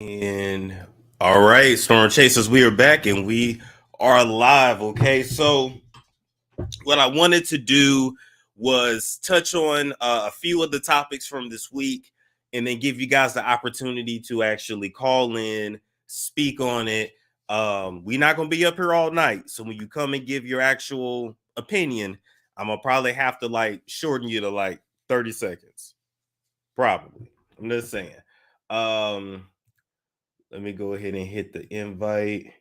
And all right, Storm Chasers, we are back and we are live. Okay, so what I wanted to do was touch on a few of the topics from this week and then give you guys the opportunity to actually call in, speak on it. We're not going to be up here all night. So when you come and give your actual opinion, I'm going to probably have to like shorten you to like 30 seconds. Probably. I'm just saying. Um, Let me go ahead and hit the invite.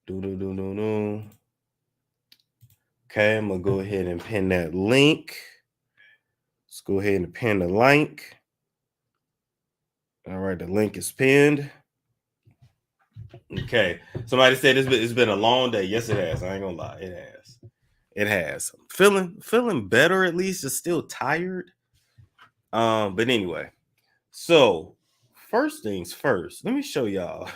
Do. Okay, I'm gonna go ahead and pin that link. Let's go ahead and pin the link. All right, the link is pinned. Okay, somebody said it's been a long day. Yes, it has. I ain't gonna lie, it has. It has. Feeling better at least. It's still tired. But anyway, so first things first. Let me show y'all.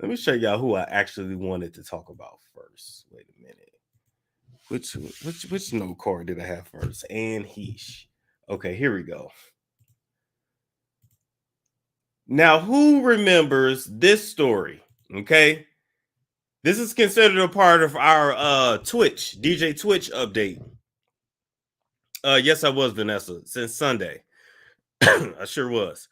Let me show y'all who I actually wanted to talk about first. Wait a minute. Which note card did I have first? Anne Heesh. Okay, here we go. Now, who remembers this story? Okay. This is considered a part of our Twitch, DJ Twitch update. Yes, I was, Vanessa, since Sunday. I sure was.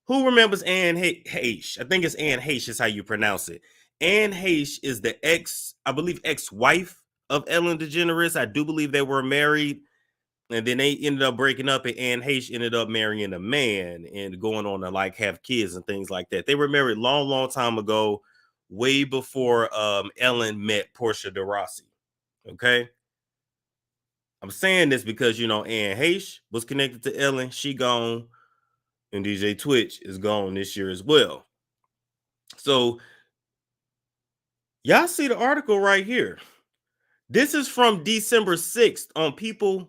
Who remembers Anne Heche? I think it's Anne Heche is how you pronounce it. Anne Heche is the ex-wife of Ellen DeGeneres. I do believe they were married. And then they ended up breaking up, and Anne Heche ended up marrying a man and going on to like have kids and things like that. They were married long time ago, way before Ellen met Portia de Rossi. Okay. I'm saying this because Anne Heche was connected to Ellen, she gone, and DJ Twitch is gone this year as well. So y'all see the article right here. This is from December 6th on people.com,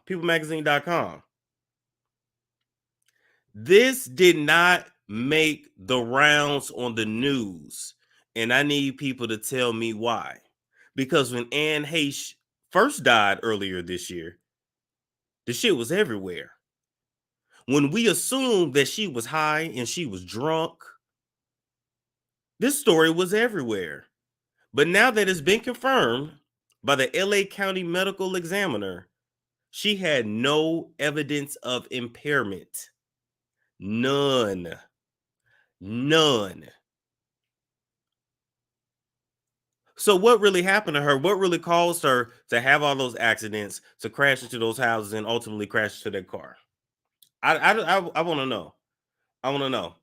peoplemagazine.com. This did not make the rounds on the news, and I need people to tell me why. Because when Anne Heche first died earlier this year, the shit was everywhere. When we assumed that she was high and she was drunk, this story was everywhere. But now that it's been confirmed by the LA County Medical Examiner, she had no evidence of impairment. None. So what really happened to her? What really caused her to have all those accidents, to crash into those houses, and ultimately crash into that car? I want to know. I want to know.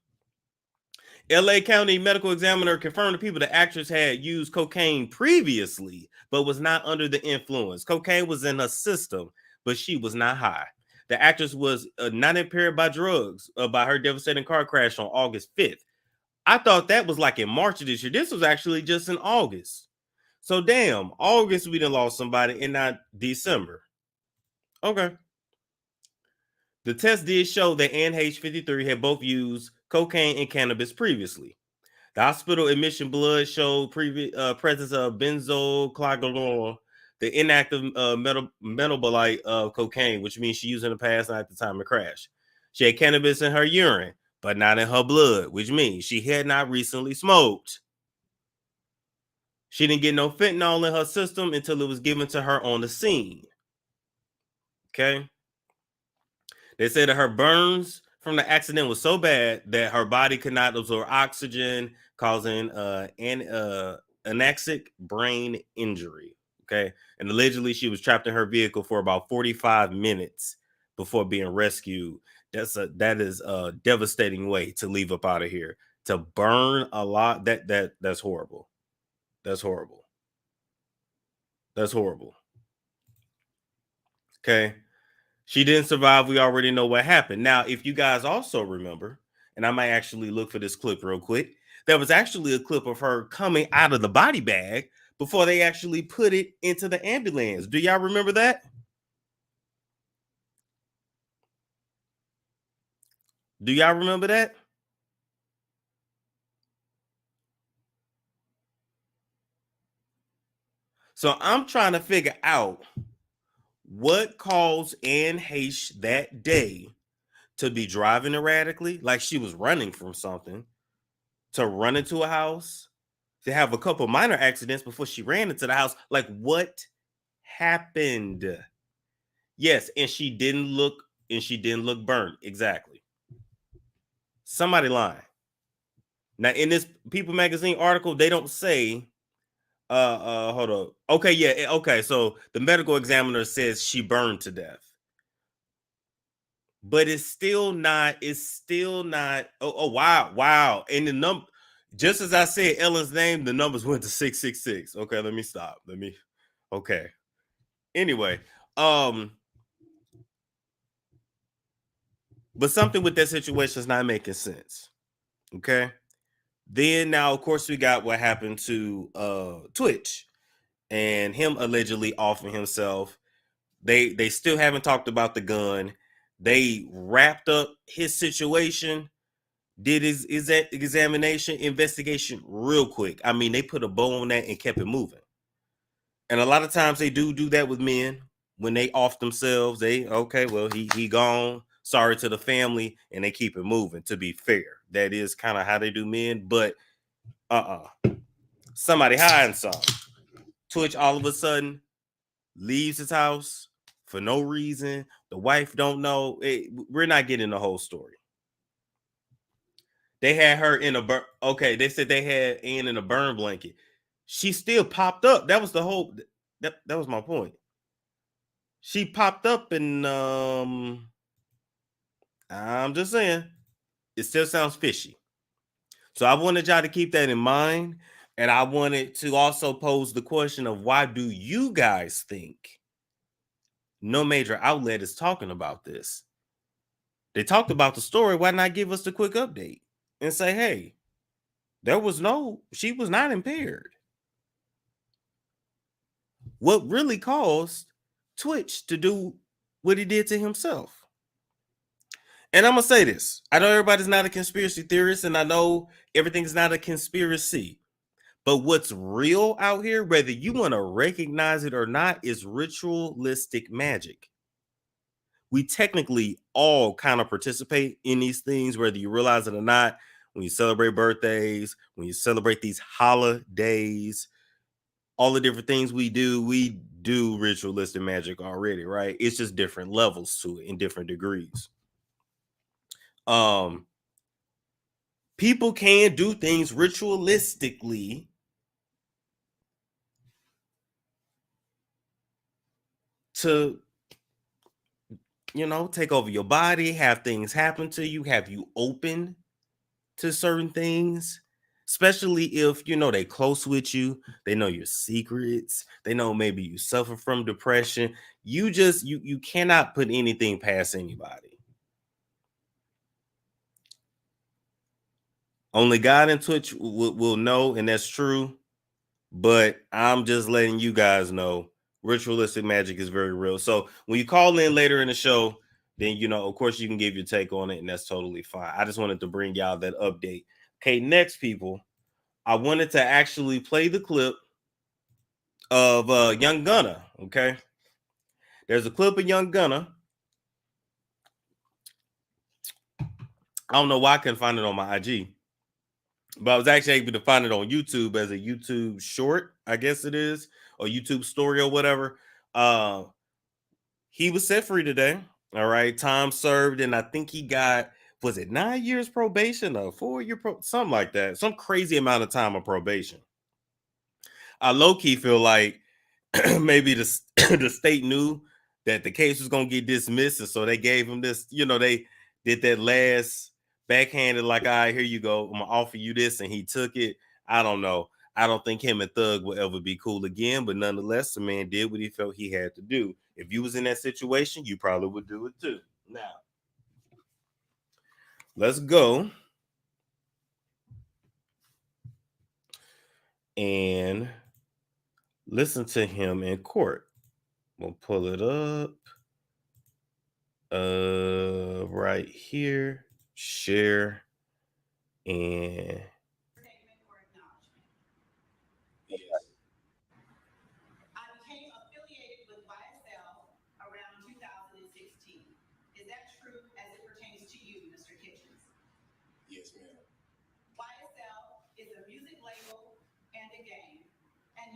LA County Medical Examiner confirmed to people the actress had used cocaine previously, but was not under the influence. Cocaine was in her system, but she was not high. The actress was not impaired by drugs by her devastating car crash on August 5th. I thought that was like in March of this year. This was actually just in August. So damn, August we done lost somebody and not December. Okay. The test did show that Anne Heche 53 had both used cocaine and cannabis previously. The hospital admission blood showed presence of benzoclagolol, the inactive metabolite of cocaine, which means she used in the past and at the time of crash. She had cannabis in her urine, but not in her blood, which means she had not recently smoked. She didn't get no fentanyl in her system until it was given to her on the scene. Okay. They said that her burns from the accident was so bad that her body could not absorb oxygen, causing anaxic brain injury. Okay. And allegedly she was trapped in her vehicle for about 45 minutes before being rescued. That is a devastating way to leave up out of here. To burn a lot, that's horrible. That's horrible. That's horrible. Okay. She didn't survive. We already know what happened. Now, if you guys also remember, and I might actually look for this clip real quick, there was actually a clip of her coming out of the body bag before they actually put it into the ambulance. Do y'all remember that? Do y'all remember that? So I'm trying to figure out what caused Anne Heche that day to be driving erratically, like she was running from something, to run into a house, to have a couple minor accidents before she ran into the house. Like, what happened? Yes, and she didn't look burnt. Exactly. Somebody lying. Now, in this People magazine article, they don't say, hold up. Okay, yeah, okay. So the medical examiner says she burned to death. But it's still not. Oh, wow, wow. And the number, just as I said Ellen's name, the numbers went to 666. Okay, let me stop. Okay. Anyway, um, but something with that situation is not making sense. Okay. Then now, of course, we got what happened to Twitch and him allegedly offing himself. They still haven't talked about the gun. They wrapped up his situation, did his examination investigation real quick. I mean, they put a bow on that and kept it moving. And a lot of times they do that with men when they off themselves. They okay, well he gone. Sorry to the family, and they keep it moving. To be fair, that is kind of how they do men. But somebody hiding something. Twitch all of a sudden leaves his house for no reason. The wife don't know. We're not getting the whole story. They had her in a okay. They said they had Ann in a burn blanket. She still popped up. That was the whole. That was my point. She popped up, and I'm just saying, it still sounds fishy. So I wanted y'all to keep that in mind, and I wanted to also pose the question of why do you guys think no major outlet is talking about this? They talked about the story. Why not give us the quick update and say, hey, she was not impaired. What really caused Twitch to do what he did to himself? And I'm going to say this. I know everybody's not a conspiracy theorist, and I know everything's not a conspiracy. But what's real out here, whether you want to recognize it or not, is ritualistic magic. We technically all kind of participate in these things, whether you realize it or not. When you celebrate birthdays, when you celebrate these holidays, all the different things we do ritualistic magic already, right? It's just different levels to it in different degrees. People can do things ritualistically to, take over your body, have things happen to you, have you open to certain things, especially if they close with you, they know your secrets, they know maybe you suffer from depression. You cannot put anything past anybody. Only God and Twitch will know, and that's true. But I'm just letting you guys know ritualistic magic is very real. So when you call in later in the show, then of course you can give your take on it, and that's totally fine. I just wanted to bring y'all that update. Okay, next, people, I wanted to actually play the clip of Young Gunna. Okay, there's a clip of Young Gunna. I don't know why I couldn't find it on my IG, but I was actually able to find it on YouTube as a YouTube short, I guess it is, or YouTube story or whatever. He was set free today. All right, time served, and I think he got, was it 9 years probation or 4 year something like that, some crazy amount of time of probation. I low key feel like maybe the the state knew that the case was gonna get dismissed, and so they gave him this. They did that last backhanded, like, all right, here you go, I'm gonna offer you this, and he took it. I don't know. I don't think him and Thug will ever be cool again, but nonetheless, the man did what he felt he had to do. If you was in that situation, you probably would do it too. Now, let's go and listen to him in court. We'll pull it up. Right here, share, and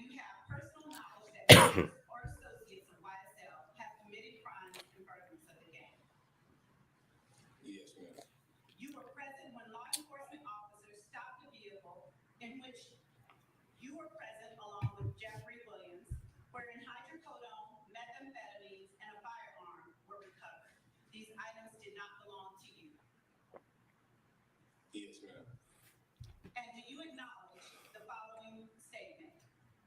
you have personal knowledge that members or associates of YSL have committed crimes in furtherance of the gang? Yes, ma'am. You were present when law enforcement officers stopped the vehicle in which you were present along with Jeffrey Williams, wherein hydrocodone, methamphetamines, and a firearm were recovered. These items did not belong to you. Yes, ma'am. And do you acknowledge the following statement?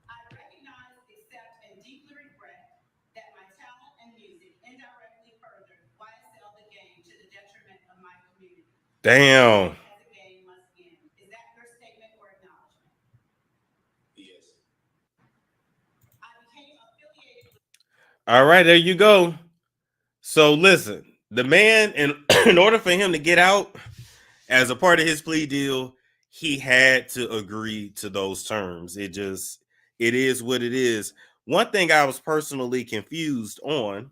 I recognize, accept, and deeply regret that my talent and music indirectly furthered YSL the gang to the detriment of my community. Damn. As a gang must end. Is that your statement or acknowledgement? Yes. I became affiliated with. All right, there you go. So listen, the man, in order for him to get out as a part of his plea deal, he had to agree to those terms. It is what it is. One thing I was personally confused on,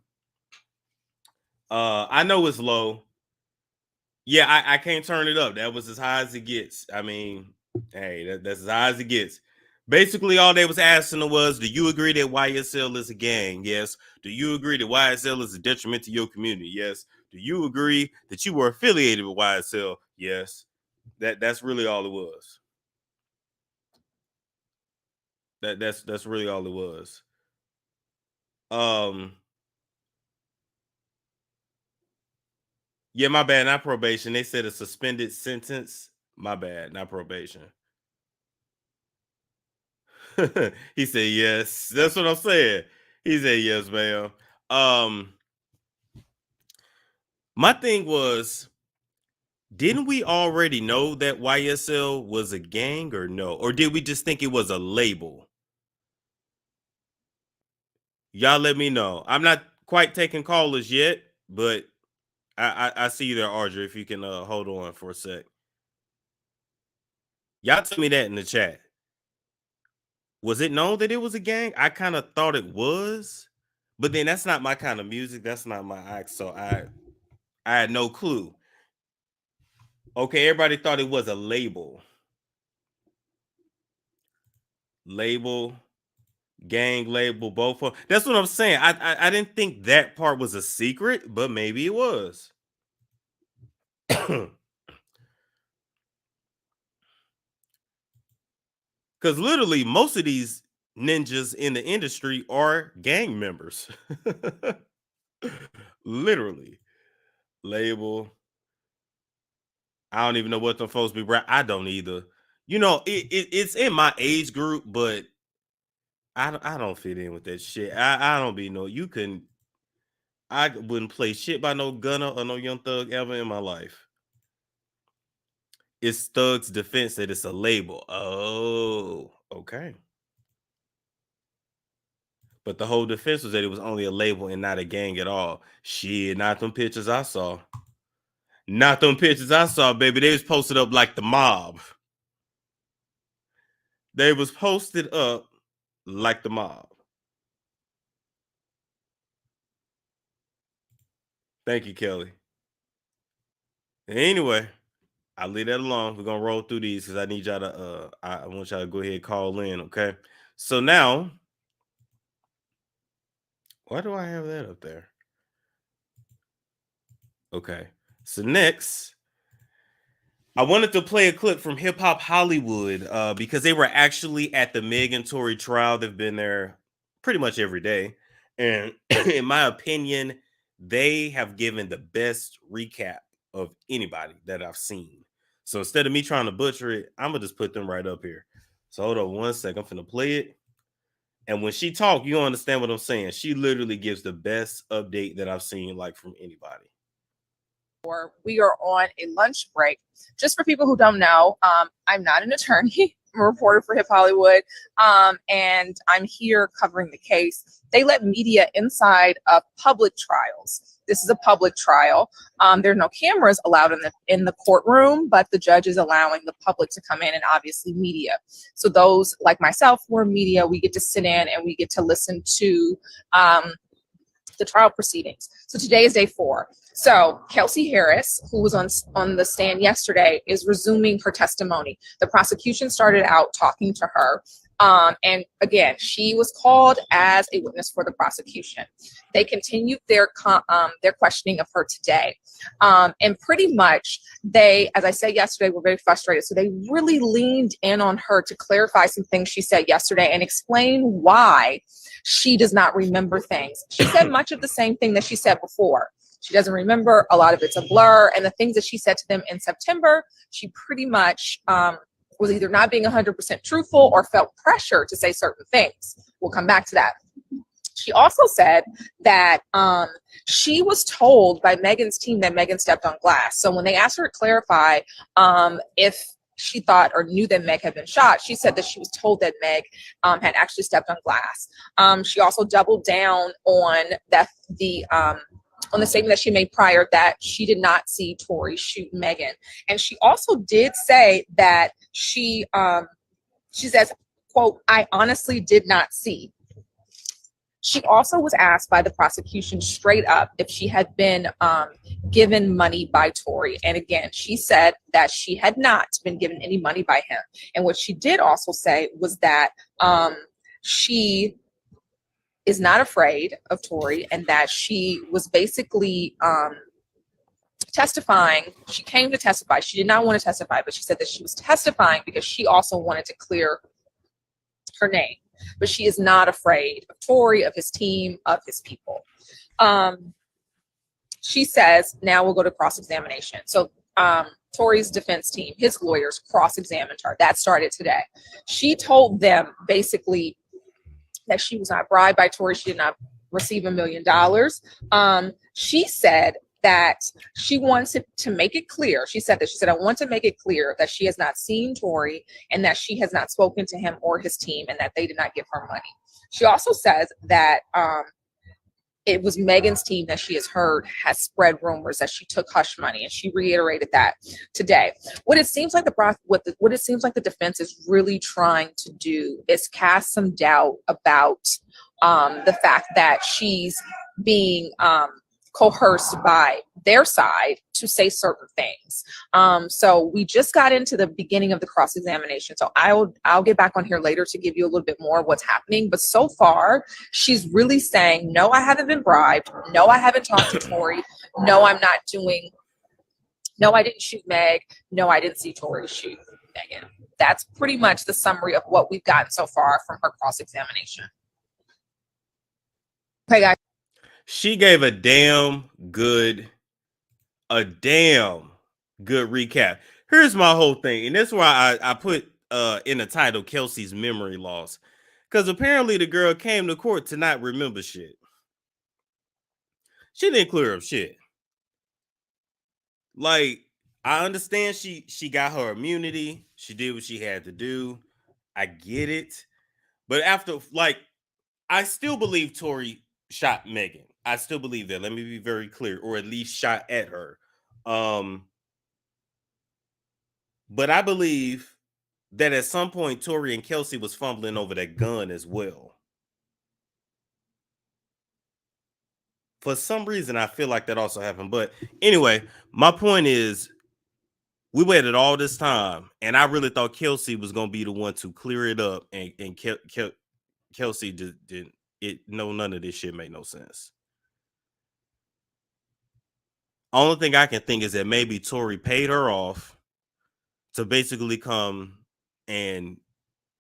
I know it's low. Yeah, I can't turn it up. That was as high as it gets. I mean, hey, that's as high as it gets. Basically, all they was asking was, do you agree that YSL is a gang? Yes. Do you agree that YSL is a detriment to your community? Yes. Do you agree that you were affiliated with YSL? Yes. That's really all it was. That's really all it was. Yeah, my bad, not probation. They said a suspended sentence. My bad, not probation. He said yes. That's what I'm saying. He said yes, ma'am. My thing was, didn't we already know that YSL was a gang or no? Or did we just think it was a label? Y'all let me know. I'm not quite taking callers yet, but I see you there, Audrey. If you can hold on for a sec. Y'all tell me that in the chat. Was it known that it was a gang? I kind of thought it was, but then that's not my kind of music. That's not my act. So I had no clue. Okay, everybody thought it was a label. Label, gang label, both of. That's what I'm saying. I didn't think that part was a secret, but maybe it was. Because literally, most of these ninjas in the industry are gang members. Literally, label. I don't even know what them folks be. I don't either. You know, it's in my age group, but I don't fit in with that shit. I don't be no. You can. I wouldn't play shit by no Gunna or no Young Thug ever in my life. It's Thug's defense that it's a label. Oh, okay. But the whole defense was that it was only a label and not a gang at all. Shit, not them pictures I saw. Not them pictures I saw, baby. They was posted up like the mob. They was posted up like the mob. Thank you, Kelly. Anyway, I'll leave that alone. We're gonna roll through these because I need y'all to I want y'all to go ahead and call in, okay? So now, why do I have that up there? Okay. So next, I wanted to play a clip from Hip Hop Hollywood because they were actually at the Megan Tory trial. They've been there pretty much every day. And in my opinion, they have given the best recap of anybody that I've seen. So instead of me trying to butcher it, I'm going to just put them right up here. So hold on one second. I'm finna play it. And when she talk, you understand what I'm saying. She literally gives the best update that I've seen, like, from anybody. We are on a lunch break. Just for people who don't know, I'm not an attorney. I'm a reporter for Hip Hollywood, and I'm here covering the case. They let media inside of public trials. This is a public trial. There are no cameras allowed in the courtroom, but the judge is allowing the public to come in, and obviously media. So those like myself who are media, we get to sit in and we get to listen to the trial proceedings. So today is day 4. So Kelsey Harris, who was on the stand yesterday, is resuming her testimony. The prosecution started out talking to her And again, she was called as a witness for the prosecution. They continued their questioning of her today. And pretty much they, as I said yesterday, were very frustrated. So they really leaned in on her to clarify some things she said yesterday and explain why she does not remember things. She said much of the same thing that she said before. She doesn't remember. A lot of it's a blur. And the things that she said to them in September, she pretty much was either not being 100% truthful or felt pressure to say certain things. We'll come back to that. She also said that she was told by Megan's team that Megan stepped on glass. So when they asked her to clarify if she thought or knew that Meg had been shot, she said that she was told that Meg had actually stepped on glass. She also doubled down on the statement that she made prior that she did not see Tory shoot Megan. And she also did say that she says, quote, "I honestly did not see." She also was asked by the prosecution straight up if she had been given money by Tory. And again, she said that she had not been given any money by him. And what she did also say was that she is not afraid of Tory and that she was basically testifying. She came to testify. She did not want to testify, but she said that she was testifying because she also wanted to clear her name. But she is not afraid of Tory, of his team, of his people. She says, now we'll go to cross-examination. So Tory's defense team, his lawyers, cross-examined her. That started today. She told them basically that she was not bribed by Tory. She did not receive $1 million. She said that she wanted to make it clear. She said, I want to make it clear that she has not seen Tory and that she has not spoken to him or his team and that they did not give her money. She also says that it was Megan's team that she has heard has spread rumors that she took hush money, and she reiterated that today. What it seems like the defense is really trying to do is cast some doubt about the fact that she's being coerced by their side to say certain things. So we just got into the beginning of the cross-examination. So I'll get back on here later to give you a little bit more of what's happening. But so far, she's really saying, no, I haven't been bribed. No, I haven't talked to Tory. No, I didn't shoot Meg. No, I didn't see Tory shoot Megan. That's pretty much the summary of what we've gotten so far from her cross-examination. Okay, guys. She gave a damn good recap. Here's my whole thing, and that's why I put in the title Kelsey's memory loss, because apparently the girl came to court to not remember shit. She didn't clear up shit. Like, I understand she got her immunity. She did what she had to do. I get it. But after, like, I still believe Tory shot Megan. I still believe that. Let me be very clear, or at least shot at her. But I believe that at some point Tory and Kelsey was fumbling over that gun as well. For some reason, I feel like that also happened. But anyway, my point is, we waited all this time, and I really thought Kelsey was going to be the one to clear it up, and Kelsey just didn't. None of this shit made no sense. Only thing I can think is that maybe Tory paid her off to basically come and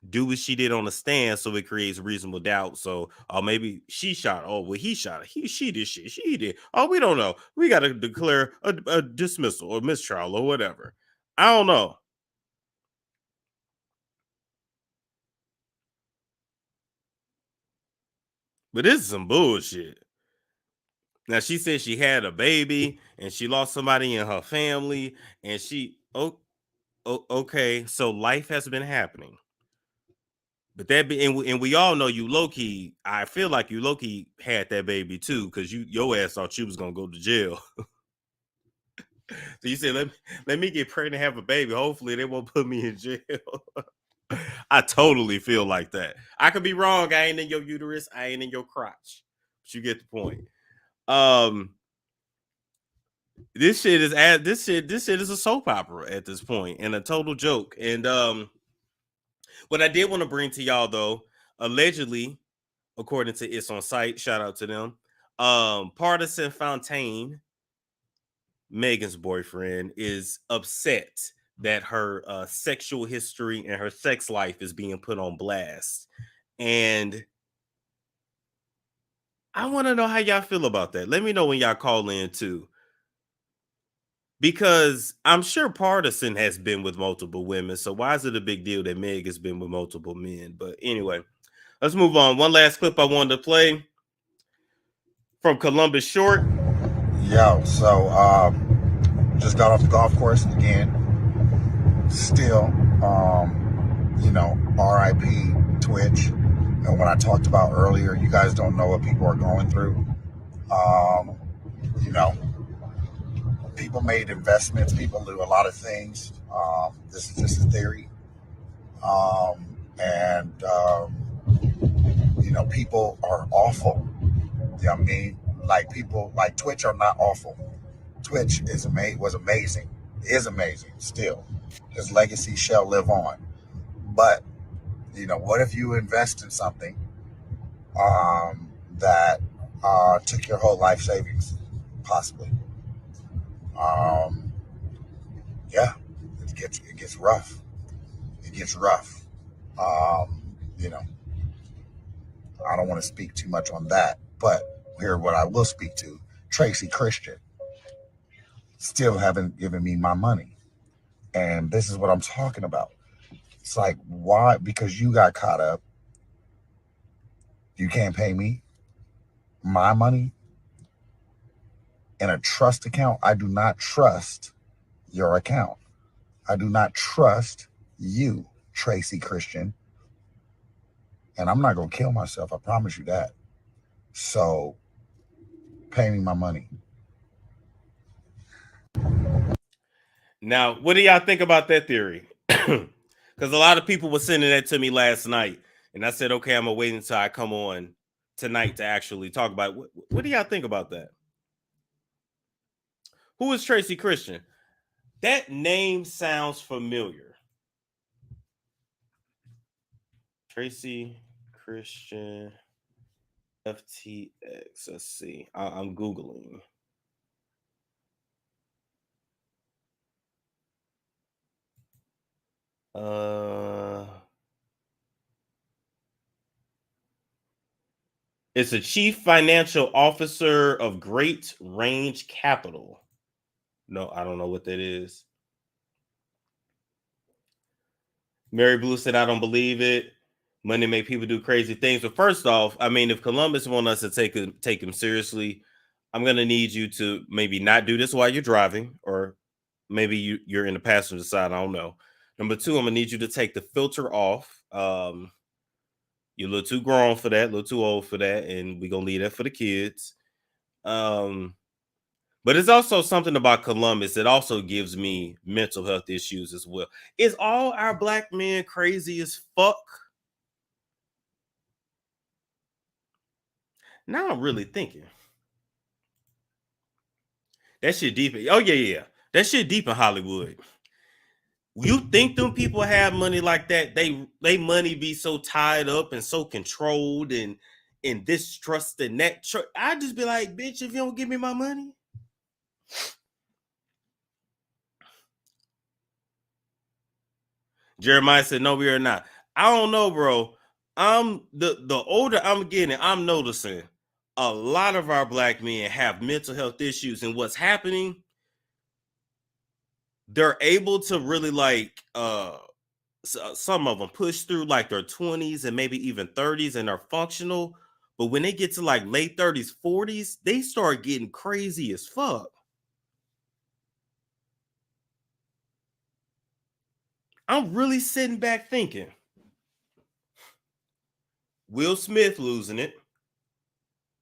do what she did on the stand, so it creates reasonable doubt. So, maybe she shot. Oh, well, he shot. She did shit. She did. Oh, we don't know. We got to declare a dismissal or mistrial or whatever. I don't know. But this is some bullshit. Now, she said she had a baby and she lost somebody in her family, and okay, so life has been happening. But and we all know you low-key, I feel like you low-key had that baby too, because your ass thought you was gonna go to jail. So you said, let me get pregnant and have a baby. Hopefully they won't put me in jail. I totally feel like that. I could be wrong. I ain't in your uterus. I ain't in your crotch. But you get the point. This shit is a soap opera at this point and a total joke. And What I did want to bring to y'all though, allegedly, according to It's On Site, shout out to them. Partisan Fontaine, Megan's boyfriend, is upset that her sexual history and her sex life is being put on blast. And I want to know how y'all feel about that. Let me know when y'all call in too. Because I'm sure Partisan has been with multiple women. So why is it a big deal that Meg has been with multiple men? But anyway, let's move on. One last clip I wanted to play from Columbus Short. Yo, so just got off the golf course again. Still, RIP Twitch. And what I talked about earlier, you guys don't know what people are going through. People made investments. People do a lot of things. This is just a theory. People are awful. You know what I mean? Like people like Twitch are not awful. Twitch was amazing, is amazing still. His legacy shall live on. But, what if you invest in something that took your whole life savings, possibly? It gets rough. It gets rough. I don't want to speak too much on that, but here what I will speak to, Tracy Christian still haven't given me my money. And this is what I'm talking about. It's like, why? Because you got caught up. You can't pay me my money in a trust account. I do not trust your account. I do not trust you, Tracy Christian. And I'm not going to kill myself. I promise you that. So pay me my money. Now, what do y'all think about that theory? Because a lot of people were sending that to me last night. And I said, okay, I'm going to wait until I come on tonight to actually talk about it. What do y'all think about that? Who is Tracy Christian? That name sounds familiar. Tracy Christian FTX. Let's see. I'm Googling. It's a chief financial officer of Great Range Capital. No, I don't know what that is. Mary Blue said, I don't believe it. Money make people do crazy things. But first off, I mean, if Columbus want us to take him seriously, I'm going to need you to maybe not do this while you're driving, or maybe you're in the passenger side. I don't know. Number two, I'm going to need you to take the filter off. You're a little too grown for that, a little too old for that, and we're going to leave that for the kids. But it's also something about Columbus that also gives me mental health issues as well. Is all our black men crazy as fuck? Now I'm really thinking. That shit deep. Oh, yeah. That shit deep in Hollywood. You think them people have money like that? They money be so tied up and so controlled and this trust and that. I just be like, bitch, if you don't give me my money. Jeremiah said, no, we are not. I don't know, bro. I'm the older I'm getting, I'm noticing a lot of our black men have mental health issues, and what's happening, they're able to really like some of them push through like their 20s and maybe even 30s and are functional, but when they get to like late 30s, 40s, they start getting crazy as fuck. I'm really sitting back thinking, Will Smith losing it,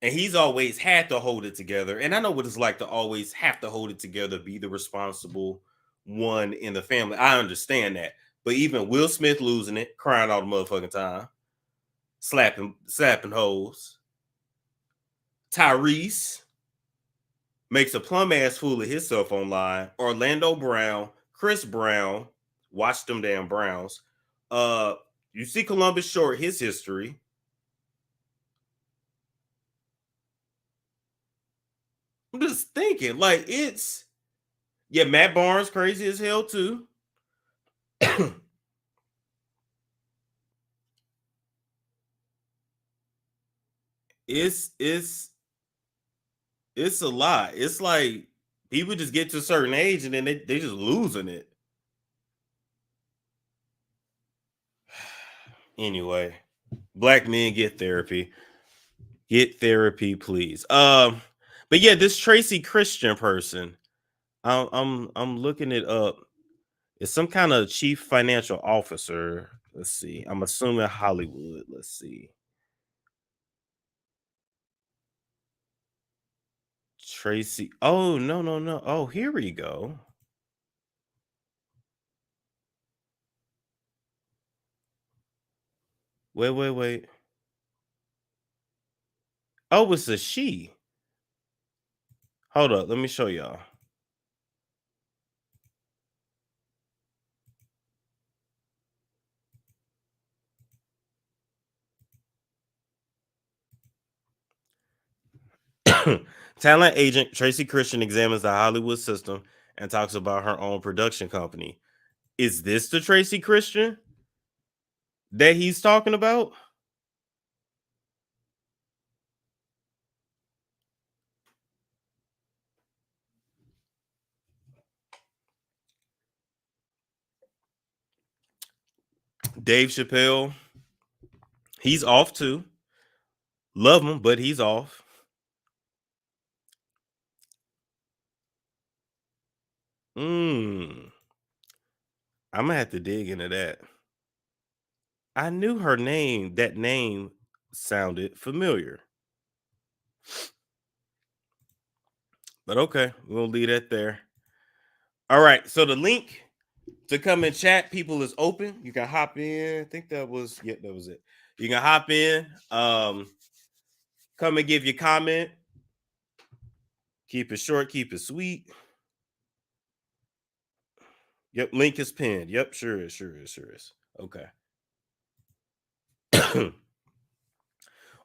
and he's always had to hold it together. And I know what it's like to always have to hold it together, be the responsible one in the family. I understand that. But even Will Smith losing it, crying all the motherfucking time, slapping hoes. Tyrese makes a plum ass fool of himself online. Orlando Brown, Chris Brown, watch them damn Browns. Your You see Columbus Short, his history. I'm just thinking, like, it's Matt Barnes crazy as hell too. it's it's a lot. It's like people just get to a certain age and then they just losing it. Anyway, black men get therapy. Get therapy, please. But yeah, this Tracy Christian person, I'm looking it up. It's some kind of chief financial officer. Let's see. I'm assuming Hollywood. Let's see. Tracy. Oh, no, no, no. Oh, here we go. Wait, wait, wait. Oh, it's a she. Hold up. Let me show y'all. Talent agent Tracy Christian examines the Hollywood system and talks about her own production company. Is this the Tracy Christian that he's talking about? Dave Chappelle, he's off too. Love him, but he's off. I'm gonna have to dig into that. I knew her name. That name sounded familiar. But okay, we'll leave that there. All right. So the link to come and chat, people, is open. You can hop in. I think that was that was it. You can hop in. Come and give your comment. Keep it short, keep it sweet. Yep, link is pinned. Yep, sure is. Okay.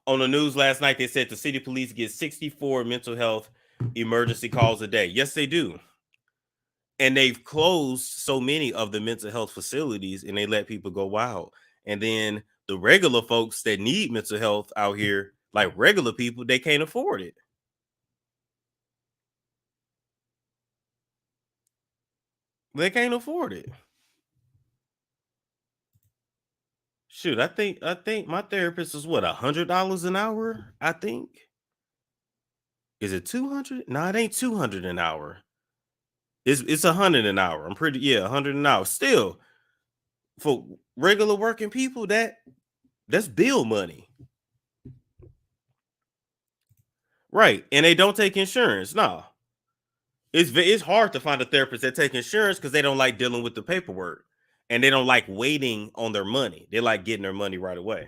On the news last night, they said the city police get 64 mental health emergency calls a day. Yes, they do. And they've closed so many of the mental health facilities and they let people go wild. And then the regular folks that need mental health out here, like regular people, they can't afford it. They can't afford it. Shoot, I think my therapist is what, $100 an hour, I think. Is it 200? No, it ain't 200 an hour. It's 100 an hour. I'm pretty 100 an hour. Still, for regular working people, that's bill money. Right. And they don't take insurance. No. It's hard to find a therapist that take insurance because they don't like dealing with the paperwork. And they don't like waiting on their money. They like getting their money right away.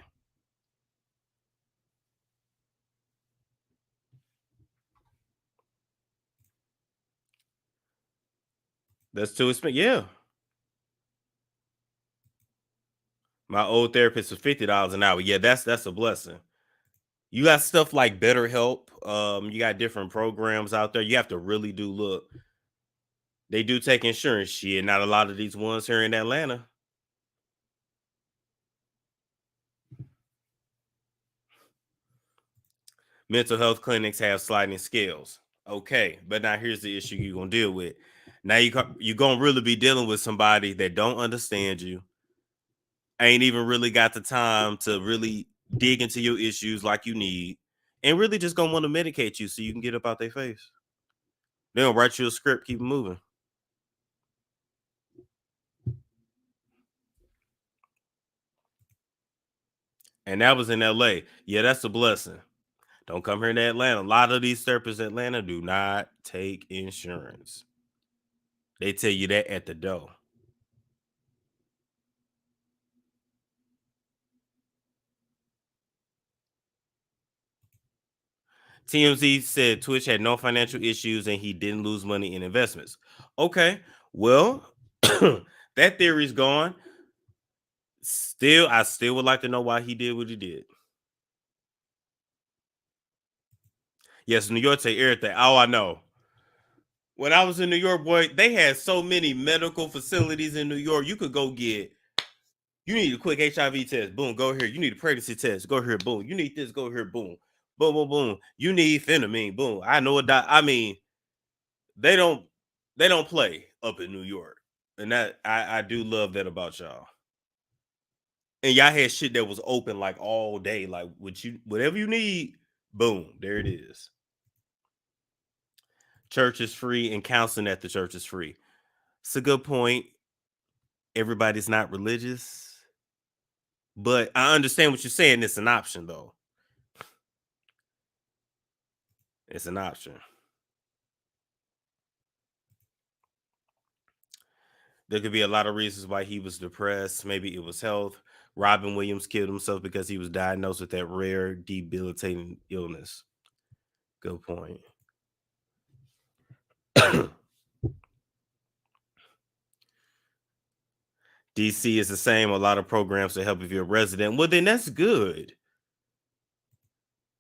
That's too expensive. Yeah. My old therapist was $50 an hour. Yeah, that's a blessing. You got stuff like BetterHelp. You got different programs out there. You have to really do look. They do take insurance. Shit, not a lot of these ones here in Atlanta. Mental health clinics have sliding scales. Okay, but now here's the issue you're gonna deal with. Now you're gonna really be dealing with somebody that don't understand you, ain't even really got the time to really dig into your issues like you need, and really just gonna want to medicate you so you can get up out their face. They'll write you a script, keep it moving. And that was in LA. Yeah, that's a blessing. Don't come here in Atlanta. A lot of these therapists in Atlanta do not take insurance. They tell you that at the door. TMZ said Twitch had no financial issues and he didn't lose money in investments. Okay, well, that theory's gone. I still would like to know why he did what he did. Yes, New York take everything. Oh, I know. When I was in New York, boy, they had so many medical facilities in New York. You could go get. You need a quick HIV test. Boom, go here. You need a pregnancy test. Go here. Boom. You need this. Go here. Boom. Boom, boom, boom. You need phenamine. Boom. I know a doc. I mean, they don't play up in New York, and that I do love that about y'all. And y'all had shit that was open like all day, like whatever you need. Boom, there it is. Church is free and counseling at the church is free. It's a good point. Everybody's not religious, but I understand what you're saying. It's an option, though. It's an option. There could be a lot of reasons why he was depressed. Maybe it was health. Robin Williams killed himself because he was diagnosed with that rare, debilitating illness. Good point. DC is the same. A lot of programs to help if you're a resident. Well, then that's good.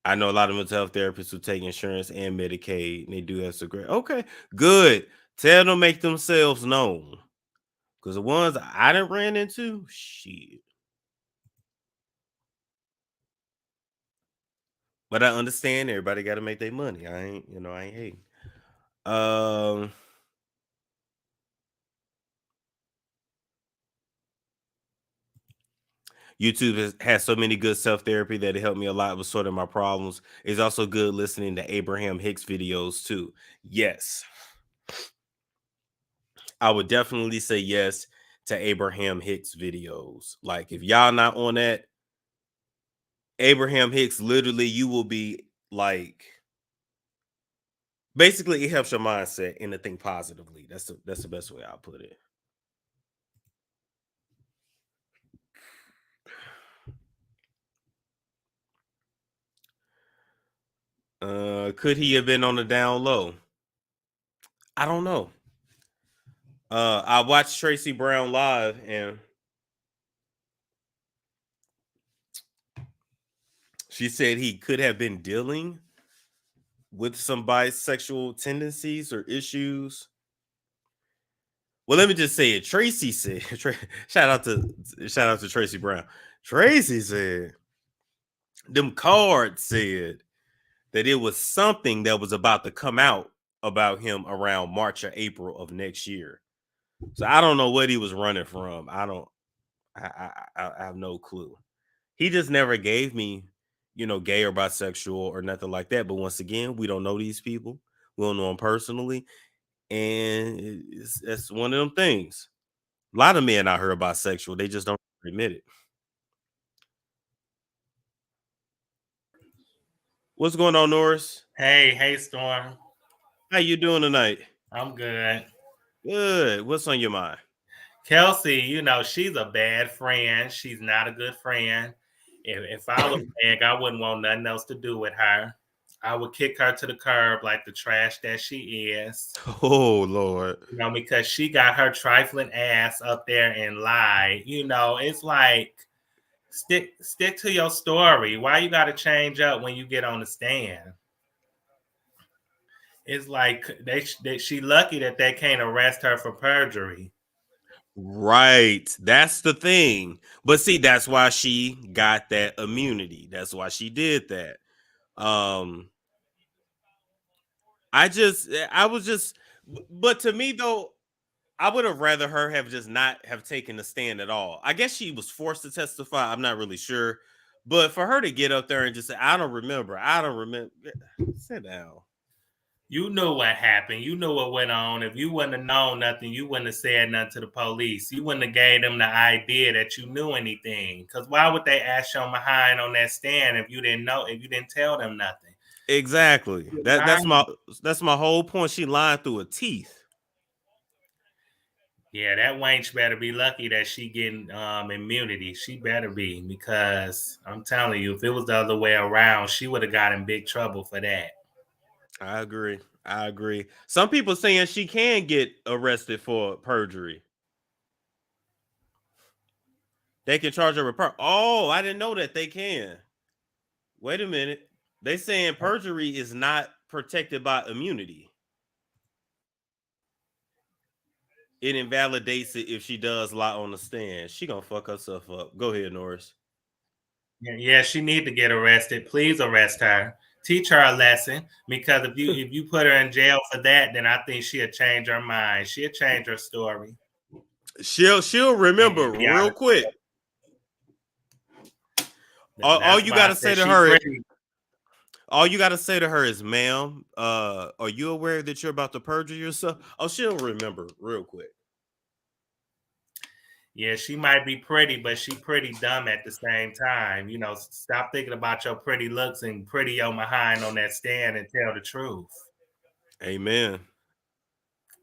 I know a lot of mental health therapists who take insurance and Medicaid, and they do have some great. Okay, good. Tell them make themselves known. Because the ones I didn't ran into, shit. But I understand everybody got to make their money. I ain't hating. YouTube has so many good self-therapy that it helped me a lot with sorting my problems. It's also good listening to Abraham Hicks videos too. Yes. I would definitely say yes to Abraham Hicks videos. Like if y'all not on that, Abraham Hicks, literally you will be like, basically it helps your mindset and to think positively. That's the best way I'll put it. Could he have been on the down low? I don't know. I watched Tracy Brown live and she said he could have been dealing with some bisexual tendencies or issues. Well, let me just say it. Tracy said, shout out to Tracy Brown. Tracy said, them cards said that it was something that was about to come out about him around March or April of next year. So I don't know what he was running from. I have no clue. He just never gave me, gay or bisexual or nothing like that. But once again, we don't know these people. We don't know them personally. And it's one of them things. A lot of men out here are bisexual. They just don't admit it. What's going on, Norris? Hey, Storm. How you doing tonight? I'm good. Good. What's on your mind? Kelsey, she's a bad friend. She's not a good friend. If I was big, I wouldn't want nothing else to do with her. I would kick her to the curb like the trash that she is. Oh, Lord. Because she got her trifling ass up there and lied. It's like stick to your story. Why you got to change up when you get on the stand? It's like she lucky that they can't arrest her for perjury. Right. That's the thing. But see, that's why she got that immunity. That's why she did that. But to me though, I would have rather her have just not have taken the stand at all. I guess she was forced to testify. I'm not really sure. But for her to get up there and just say, I don't remember. Sit down. You knew what happened. You knew what went on. If you wouldn't have known nothing, you wouldn't have said nothing to the police. You wouldn't have gave them the idea that you knew anything. Because why would they ask you behind on that stand if you didn't know, if you didn't tell them nothing? Exactly. That's my whole point. She lied through her teeth. Yeah, that wench better be lucky that she getting immunity. She better be, because I'm telling you, if it was the other way around, she would have got in big trouble for that. I agree. Some people saying she can get arrested for perjury. They can charge her a Oh, I didn't know that they can. Wait a minute. They saying perjury is not protected by immunity. It invalidates it if she does lie on the stand. She gonna fuck herself up. Go ahead, Norris. Yeah, she need to get arrested. Please arrest her. Teach her a lesson, because if you put her in jail for that, then I think she'll change her mind. She'll change her story. She'll remember And be real honest. quick. All That's you why I gotta say said to she her, pretty. all you gotta say to her is, "Ma'am, are you aware that you're about to perjure yourself?" Oh, she'll remember real quick. Yeah, she might be pretty, but she pretty dumb at the same time. You know, stop thinking about your pretty looks and pretty your behind on that stand and tell the truth. Amen.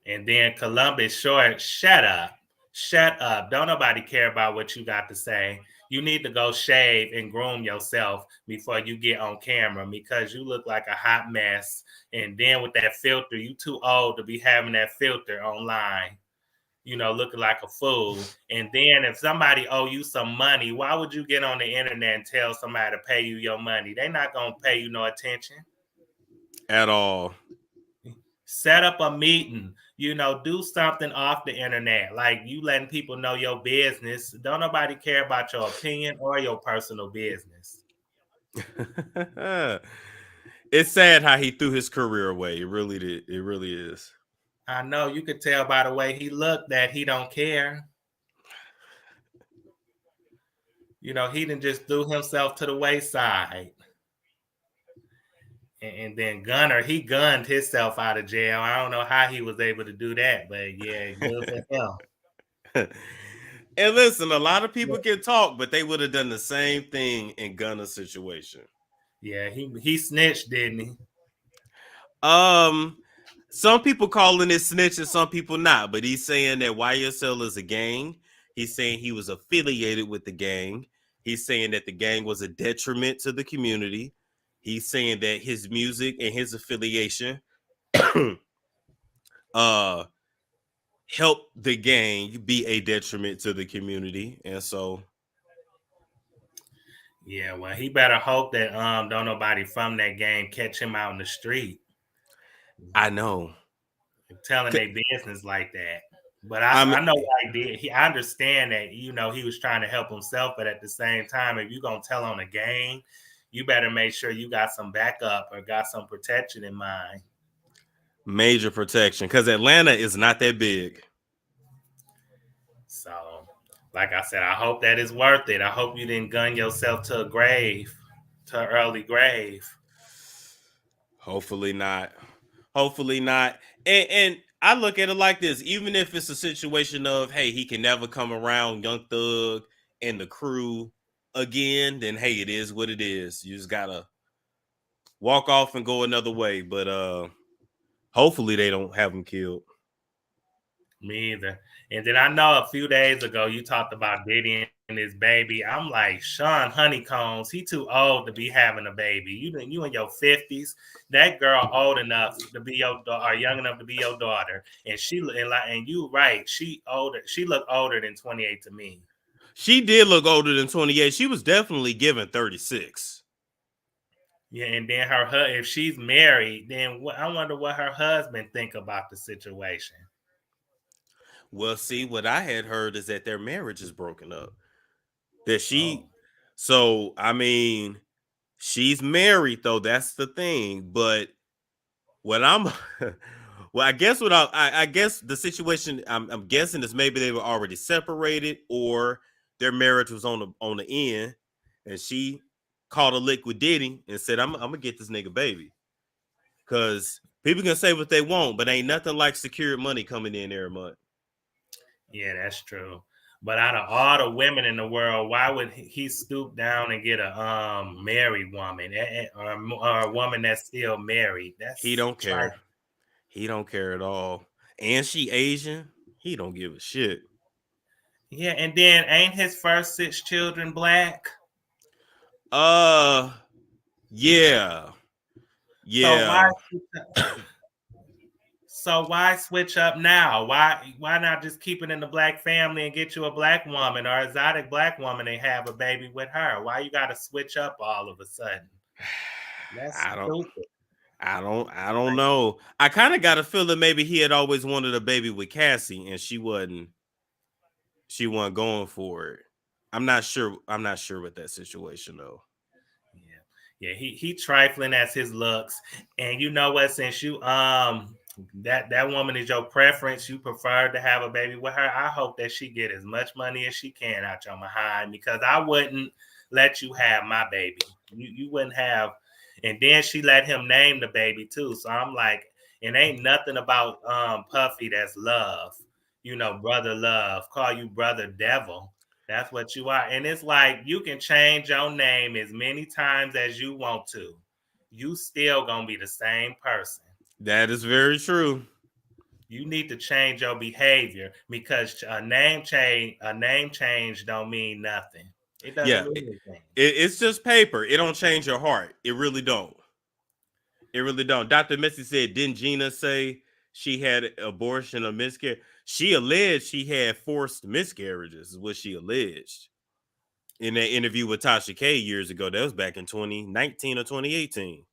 And then Columbus Short, shut up. Shut up. Don't nobody care about what you got to say. You need to go shave and groom yourself before you get on camera, because you look like a hot mess. And then with that filter, you too old to be having that filter online, you know, looking like a fool. And then if somebody owe you some money, why would you get on the internet and tell somebody to pay you your money? They're not going to pay you no attention. At all. Set up a meeting, you know, do something off the internet, like you letting people know your business. Don't nobody care about your opinion or your personal business. It's sad how he threw his career away. It really did. It really is. I know you could tell by the way he looked that he don't care. You know, he didn't just threw himself to the wayside. And then Gunner, he gunned himself out of jail. I don't know how he was able to do that, but yeah, good for him. And listen, a lot of people can talk, but they would have done the same thing in Gunna's situation. Yeah, he snitched, didn't he? Some people calling it snitching, some people not, but he's saying that YSL is a gang. He's saying he was affiliated with the gang. He's saying that the gang was a detriment to the community. He's saying that his music and his affiliation helped the gang be a detriment to the community. And so yeah, well, he better hope that don't nobody from that gang catch him out in the street. I know. Telling their business like that. But I know why he did. I understand that, you know, he was trying to help himself, but at the same time, if you're gonna tell on a gang, you better make sure you got some backup or got some protection in mind. Major protection, because Atlanta is not that big. So, like I said, I hope that is worth it. I hope you didn't gun yourself to a grave, to an early grave. Hopefully not. Hopefully not. And I look at it like this: even if it's a situation of, hey, he can never come around Young Thug and the crew again, then hey, it is what it is. You just gotta walk off and go another way. But hopefully they don't have him killed. Me either. And then I know a few days ago you talked about Diddy and his baby. I'm like, Sean Honeycombs, he too old to be having a baby. You in your 50s. That girl old enough to be your or young enough to be your daughter. And you right, she older. She looked older than 28 to me. She did look older than 28. She was definitely given 36. Yeah, and then if she's married, then I wonder what her husband think about the situation. Well, see, what I had heard is that their marriage is broken up. So I mean, she's married though. That's the thing. But what I'm, well, I guess I guess the situation I'm guessing is maybe they were already separated or their marriage was on the end, and she called a lick with Diddy and said, "I'm gonna get this nigga baby," because people can say what they want, but ain't nothing like secured money coming in every month. Yeah, that's true. But out of all the women in the world, why would he stoop down and get a married woman or a woman that's still married? He don't care. He don't care at all. And she Asian. He don't give a shit. Yeah, and then ain't his first 6 children black? Yeah. Yeah. So why switch up now? Why not just keep it in the black family and get you a black woman or exotic black woman and have a baby with her? Why you got to switch up all of a sudden? That's I don't. stupid. I don't know. I kind of got a feeling maybe he had always wanted a baby with Cassie, and she wasn't. She wasn't going for it. I'm not sure. I'm not sure with that situation though. Yeah, he trifling as his looks, and you know what? Since you that woman is your preference, you prefer to have a baby with her. I hope that she get as much money as she can out your behind, because I wouldn't let you have my baby. You wouldn't have, and then she let him name the baby too. So I'm like, it ain't nothing about Puffy that's love. You know, brother love. Call you brother devil. That's what you are. And it's like you can change your name as many times as you want to. You still gonna be the same person. That is very true. You need to change your behavior, because a name change don't mean nothing. It doesn't Yeah, mean anything. it's just paper. It don't change your heart. It really don't. It really don't. Dr. Missy said, didn't Gina say she had abortion or miscarriage? She alleged she had forced miscarriages, is what she alleged in that interview with Tasha K years ago. That was back in 2019 or 2018.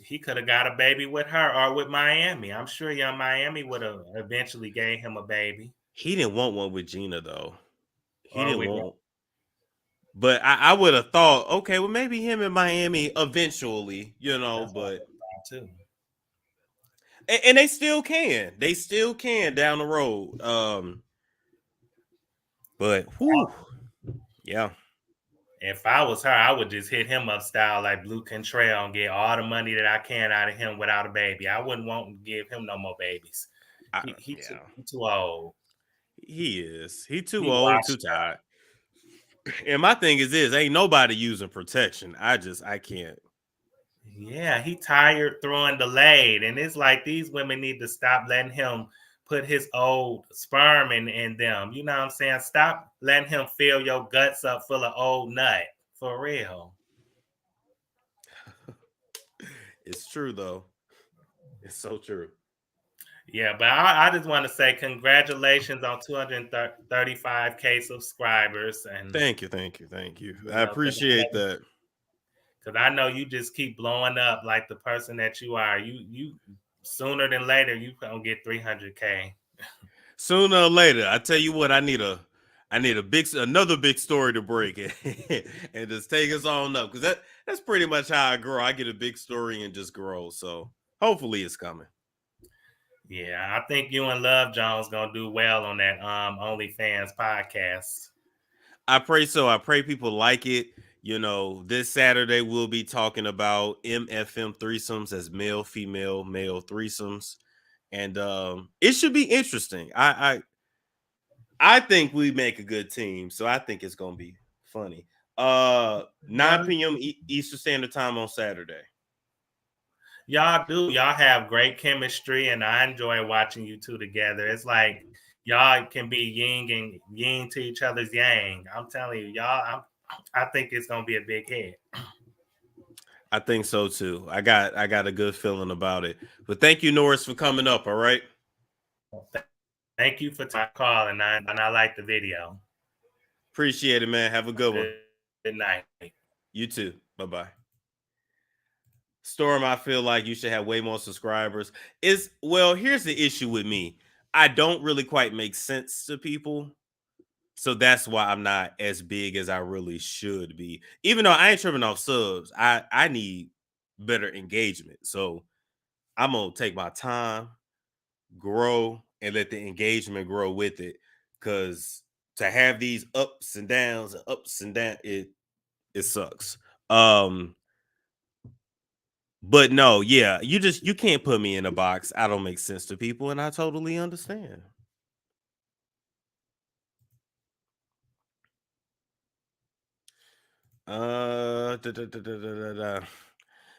He could have got a baby with her or with Miami. I'm sure young Miami would have eventually gave him a baby. He didn't want one with Gina though. He Or didn't with want, but I would have thought, okay, well maybe him in Miami eventually, that's what I but thought too. and they still can. They still can down the road. But whew, yeah. If I was her, I would just hit him up style like Blue Contrail and get all the money that I can out of him without a baby. I wouldn't want to give him no more babies. Yeah. He too old. He is. He too He old, too washed tired. And my thing is this: ain't nobody using protection. I can't. Yeah, he tired throwing delayed. And it's like these women need to stop letting him put his old sperm in them. You know what I'm saying? Stop letting him fill your guts up full of old nut. For real. It's true though. It's so true. Yeah, but I just want to say congratulations on 235K subscribers. And, Thank you, thank you, thank you. you I know, appreciate that. because I know you just keep blowing up like the person that you are. You sooner than later, you going to get 300K. Sooner or later, I tell you what, I need another big story to break and just take us on up, because that's pretty much how I grow. I get a big story and just grow. So hopefully it's coming. Yeah, I think you and Love Jones going to do well on that OnlyFans podcast. I pray so. I pray people like it. This Saturday we'll be talking about MFM threesomes, as male, female, male threesomes, and it should be interesting. I think we make a good team, so I think it's gonna be funny. 9 p.m. Eastern Standard Time on Saturday. Y'all do. Y'all have great chemistry, and I enjoy watching you two together. It's like y'all can be yin and yin to each other's yang. I'm telling you, y'all. I think it's gonna be a big hit. I think so too. I got a good feeling about it. But thank you, Norris, for coming up. All right. Thank you for my call, and I like the video. Appreciate it, man. Have a good one. Good night. You too. Bye-bye. Storm, I feel like you should have way more subscribers. Here's the issue with me. I don't really quite make sense to people. So that's why I'm not as big as I really should be. Even though I ain't tripping off subs, I need better engagement. So I'm gonna take my time, grow, and let the engagement grow with it. Cause to have these ups and downs, it sucks. But no, yeah, you can't put me in a box. I don't make sense to people, and I totally understand.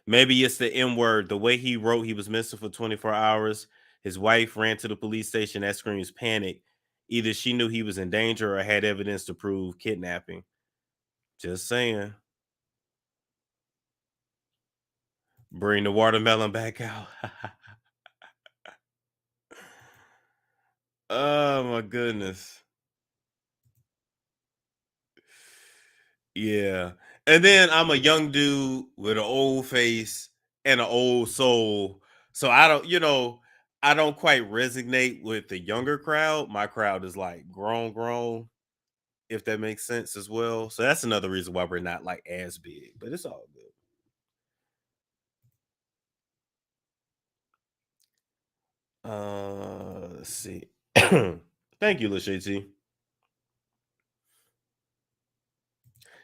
Maybe it's the M word. The way he wrote he was missing for 24 hours. His wife ran to the police station. That screams panic. Either she knew he was in danger or had evidence to prove kidnapping. Just saying. Bring the watermelon back out. Oh my goodness. Yeah. And then I'm a young dude with an old face and an old soul. So I don't, I don't quite resonate with the younger crowd. My crowd is like grown, if that makes sense as well. So that's another reason why we're not like as big, but it's all good. Let's see. Thank you, Lashayt.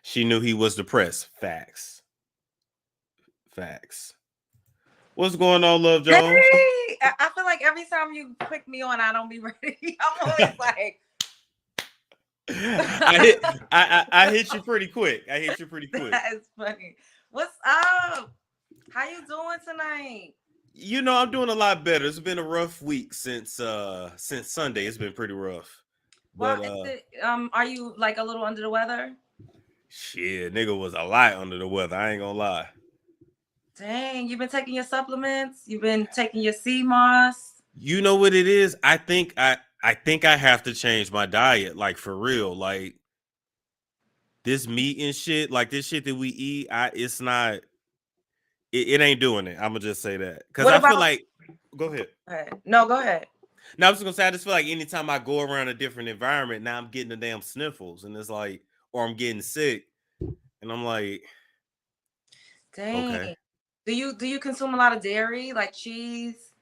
She knew he was depressed. Facts. Facts. What's going on, Love Hey, Jones? I feel like every time you click me on, I don't be ready. I'm always like, I hit you pretty quick. I hit you pretty quick. that is funny. What's up? How you doing tonight? I'm doing a lot better. It's been a rough week since Sunday. It's been pretty rough. Well, But are you like a little under the weather? shit, nigga was a lot under the weather. I ain't gonna lie. Dang, you've been taking your supplements. You've been taking your sea moss. You know what it is? I think I have to change my diet, like for real. Like this meat and shit, like this shit that we eat, it's not. It ain't doing it. I'm gonna just say that because What I feel about? like. Go ahead. No, go ahead. Now I was gonna say I just feel like anytime I go around a different environment, now I'm getting the damn sniffles, and it's like, or I'm getting sick, and I'm like, Dang. okay. Do you consume a lot of dairy, like cheese?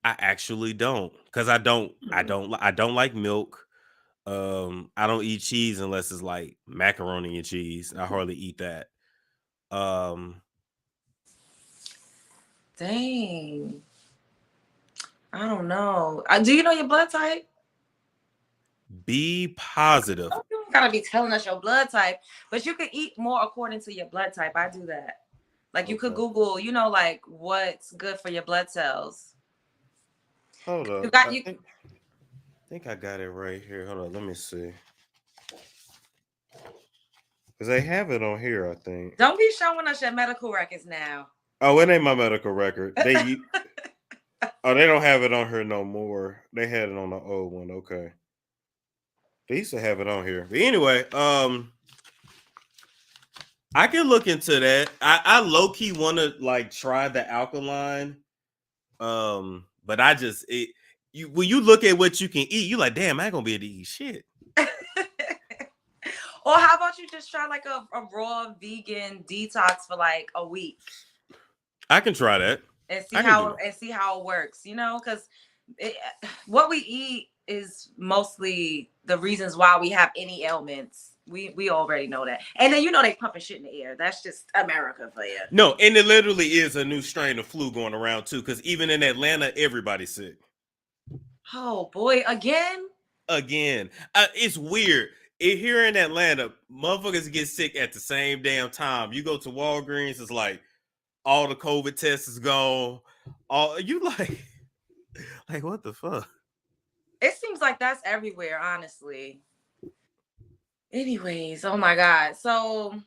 I actually don't, because I don't like milk. I don't eat cheese unless it's like macaroni and cheese. I hardly eat that. Dang. I don't know. Do you know your blood type? Be positive. You don't gotta be telling us your blood type, but you can eat more according to your blood type. I do that. Like you could Okay. Google, like what's good for your blood cells. Hold up. You got I you. think I got it right here. Hold on, let me see. Because they have it on here, I think. Don't be showing us your medical records now. Oh, it ain't my medical record. They don't have it on here no more. They had it on the old one. Okay. They used to have it on here. But anyway, I can look into that. I low key want to like try the alkaline. But I just when you look at what you can eat, you like, damn, I ain't gonna be able to eat shit. Or how about you just try like a raw vegan detox for like a week I can try that and see I can do how it works, because what we eat is mostly the reasons why we have any ailments. We already know that. And then they pumping shit in the air. That's just America for you. No, and it literally is a new strain of flu going around too, because even in Atlanta, everybody's sick. Oh boy, again? It's weird. Here in Atlanta, motherfuckers get sick at the same damn time. You go to Walgreens, it's like all the COVID tests is gone. All you like what the fuck? It seems like that's everywhere, honestly. Anyways, oh my God. So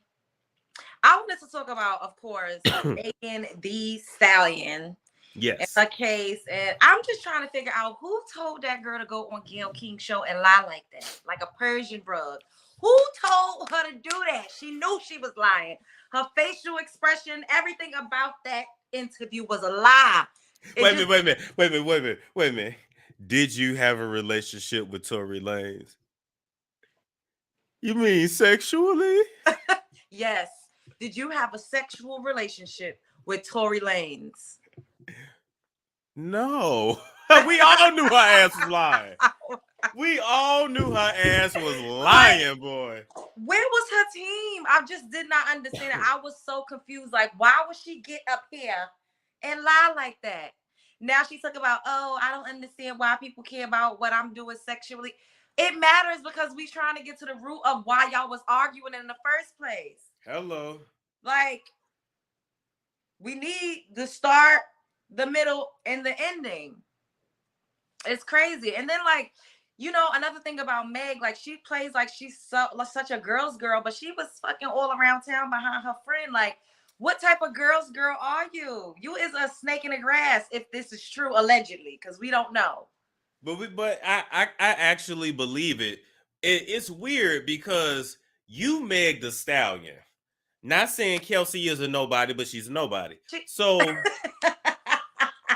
I wanted to talk about, of course, Megan Thee Stallion. Yes. In a case, and I'm just trying to figure out who told that girl to go on Gayle King's show and lie like that, like a Persian rug. Who told her to do that? She knew she was lying. Her facial expression, everything about that interview was a lie. Wait a minute. Did you have a relationship with Tory Lanez? You mean sexually? Yes. Did you have a sexual relationship with Tory Lanez? No. We all knew her ass was lying. We all knew her ass was lying, boy. Where was her team? I just did not understand it. I was so confused. Like, why would she get up here and lie like that? Now she talk about, oh, I don't understand why people care about what I'm doing sexually. It matters because we trying to get to the root of why y'all was arguing in the first place. Hello. Like, we need the start, the middle, and the ending. It's crazy. And then, like, another thing about Meg, like, she plays like she's such a girl's girl, but she was fucking all around town behind her friend. Like, what type of girl's girl are you? You is a snake in the grass if this is true, allegedly, because we don't know. But I actually believe it. It's weird because you Meg the Stallion. Not saying Kelsey is a nobody, but she's a nobody. So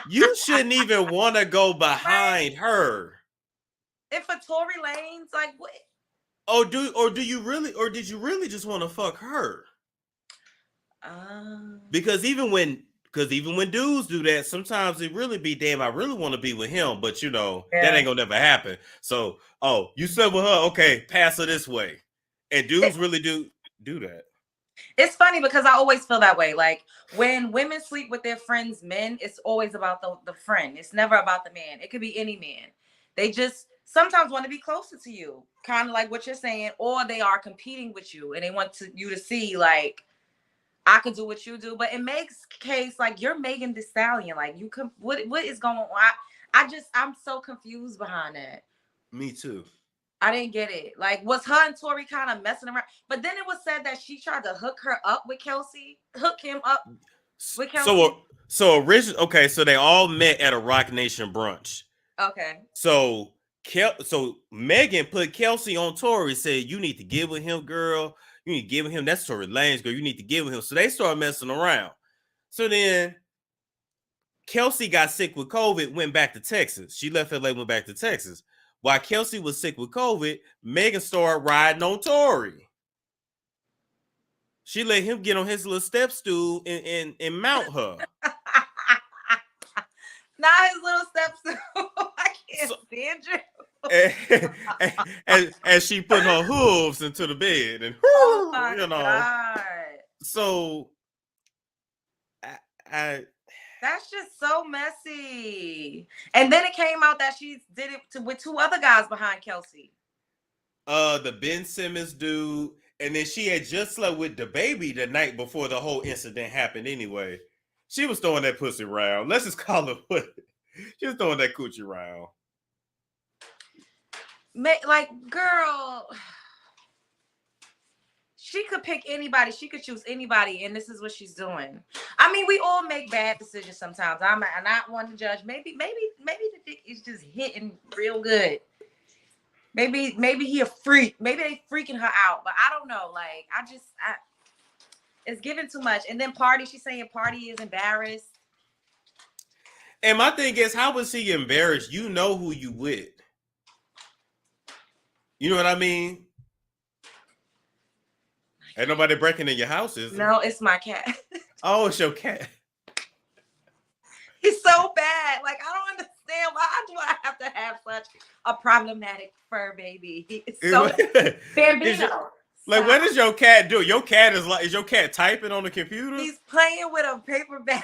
you shouldn't even want to go behind her. If for Tory Lanez, like what? Do you really, or did you really just want to fuck her? Because even when dudes do that, sometimes it really be, damn, I really want to be with him, but you know, that ain't gonna never happen. So, oh, you slept with her, okay, pass her this way. And dudes really do that. It's funny because I always feel that way. Like when women sleep with their friends' men, it's always about the friend. It's never about the man. It could be any man. They just sometimes want to be closer to you, kind of like what you're saying, or they are competing with you and they want you to see like I could do what you do. But in Meg's case, like you're Megan Thee Stallion. Like you can what is going on? I'm so confused behind that. Me too. I didn't get it. Like, was her and Tori kind of messing around? But then it was said that she tried to hook him up with Kelsey. So originally, okay, so they all met at a Rock Nation brunch. Okay. So Megan put Kelsey on Tory, said, you need to get with him, girl. You need to get with him. That's Tory Lanez, girl. You need to get with him. So they started messing around. So then Kelsey got sick with COVID, went back to Texas. She left LA, went back to Texas. While Kelsey was sick with COVID, Megan started riding on Tory. She let him get on his little step stool and mount her. Not his little step stool. I can't stand you. And she put her hooves into the bed, and oh my God. So I that's just so messy. And then it came out that she did it with two other guys behind Kelsey. The Ben Simmons dude, and then she had just slept with the baby the night before the whole incident happened anyway. She was throwing that pussy around. Let's just call it what. She was throwing that coochie around. Like, girl, she could pick anybody. She could choose anybody, and this is what she's doing. I mean, we all make bad decisions sometimes. I'm not one to judge. Maybe the dick is just hitting real good. Maybe he a freak. Maybe they freaking her out, but I don't know. Like, it's giving too much. And then Party, she's saying Party is embarrassed. And my thing is, how was he embarrassed? You know who you with. You know what I mean? Ain't nobody breaking in your house, is it? No, it's my cat. Oh, it's your cat. He's so bad. Like, I don't understand why do I have to have such a problematic fur baby? It's so Bambino. Like, what does your cat do? Your cat is your cat typing on the computer? He's playing with a paper bag.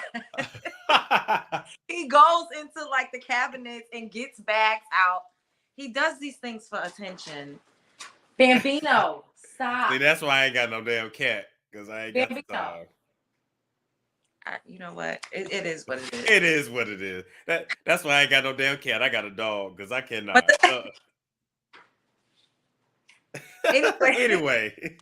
He goes into like the cabinets and gets bags out. He does these things for attention. Bambino, stop. See, that's why I ain't got no damn cat, because I ain't got the dog. You know what? It is what it is. It is what it is. That's why I ain't got no damn cat. I got a dog, because I cannot. Anyway.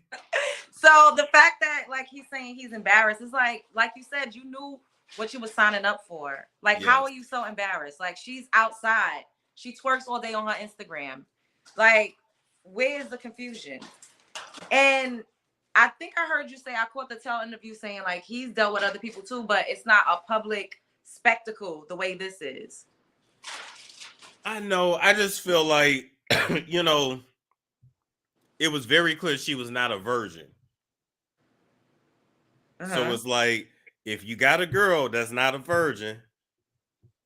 So the fact that like he's saying he's embarrassed, is like you said, you knew what you were signing up for. Like, yes. How are you so embarrassed? Like, she's outside. She twerks all day on her Instagram. Like, where's the confusion? And I think I heard you say, I caught the tail interview saying like he's dealt with other people too, but it's not a public spectacle the way this is. I know. I just feel like, you know, it was very clear she was not a virgin. So it's like, if you got a girl that's not a virgin,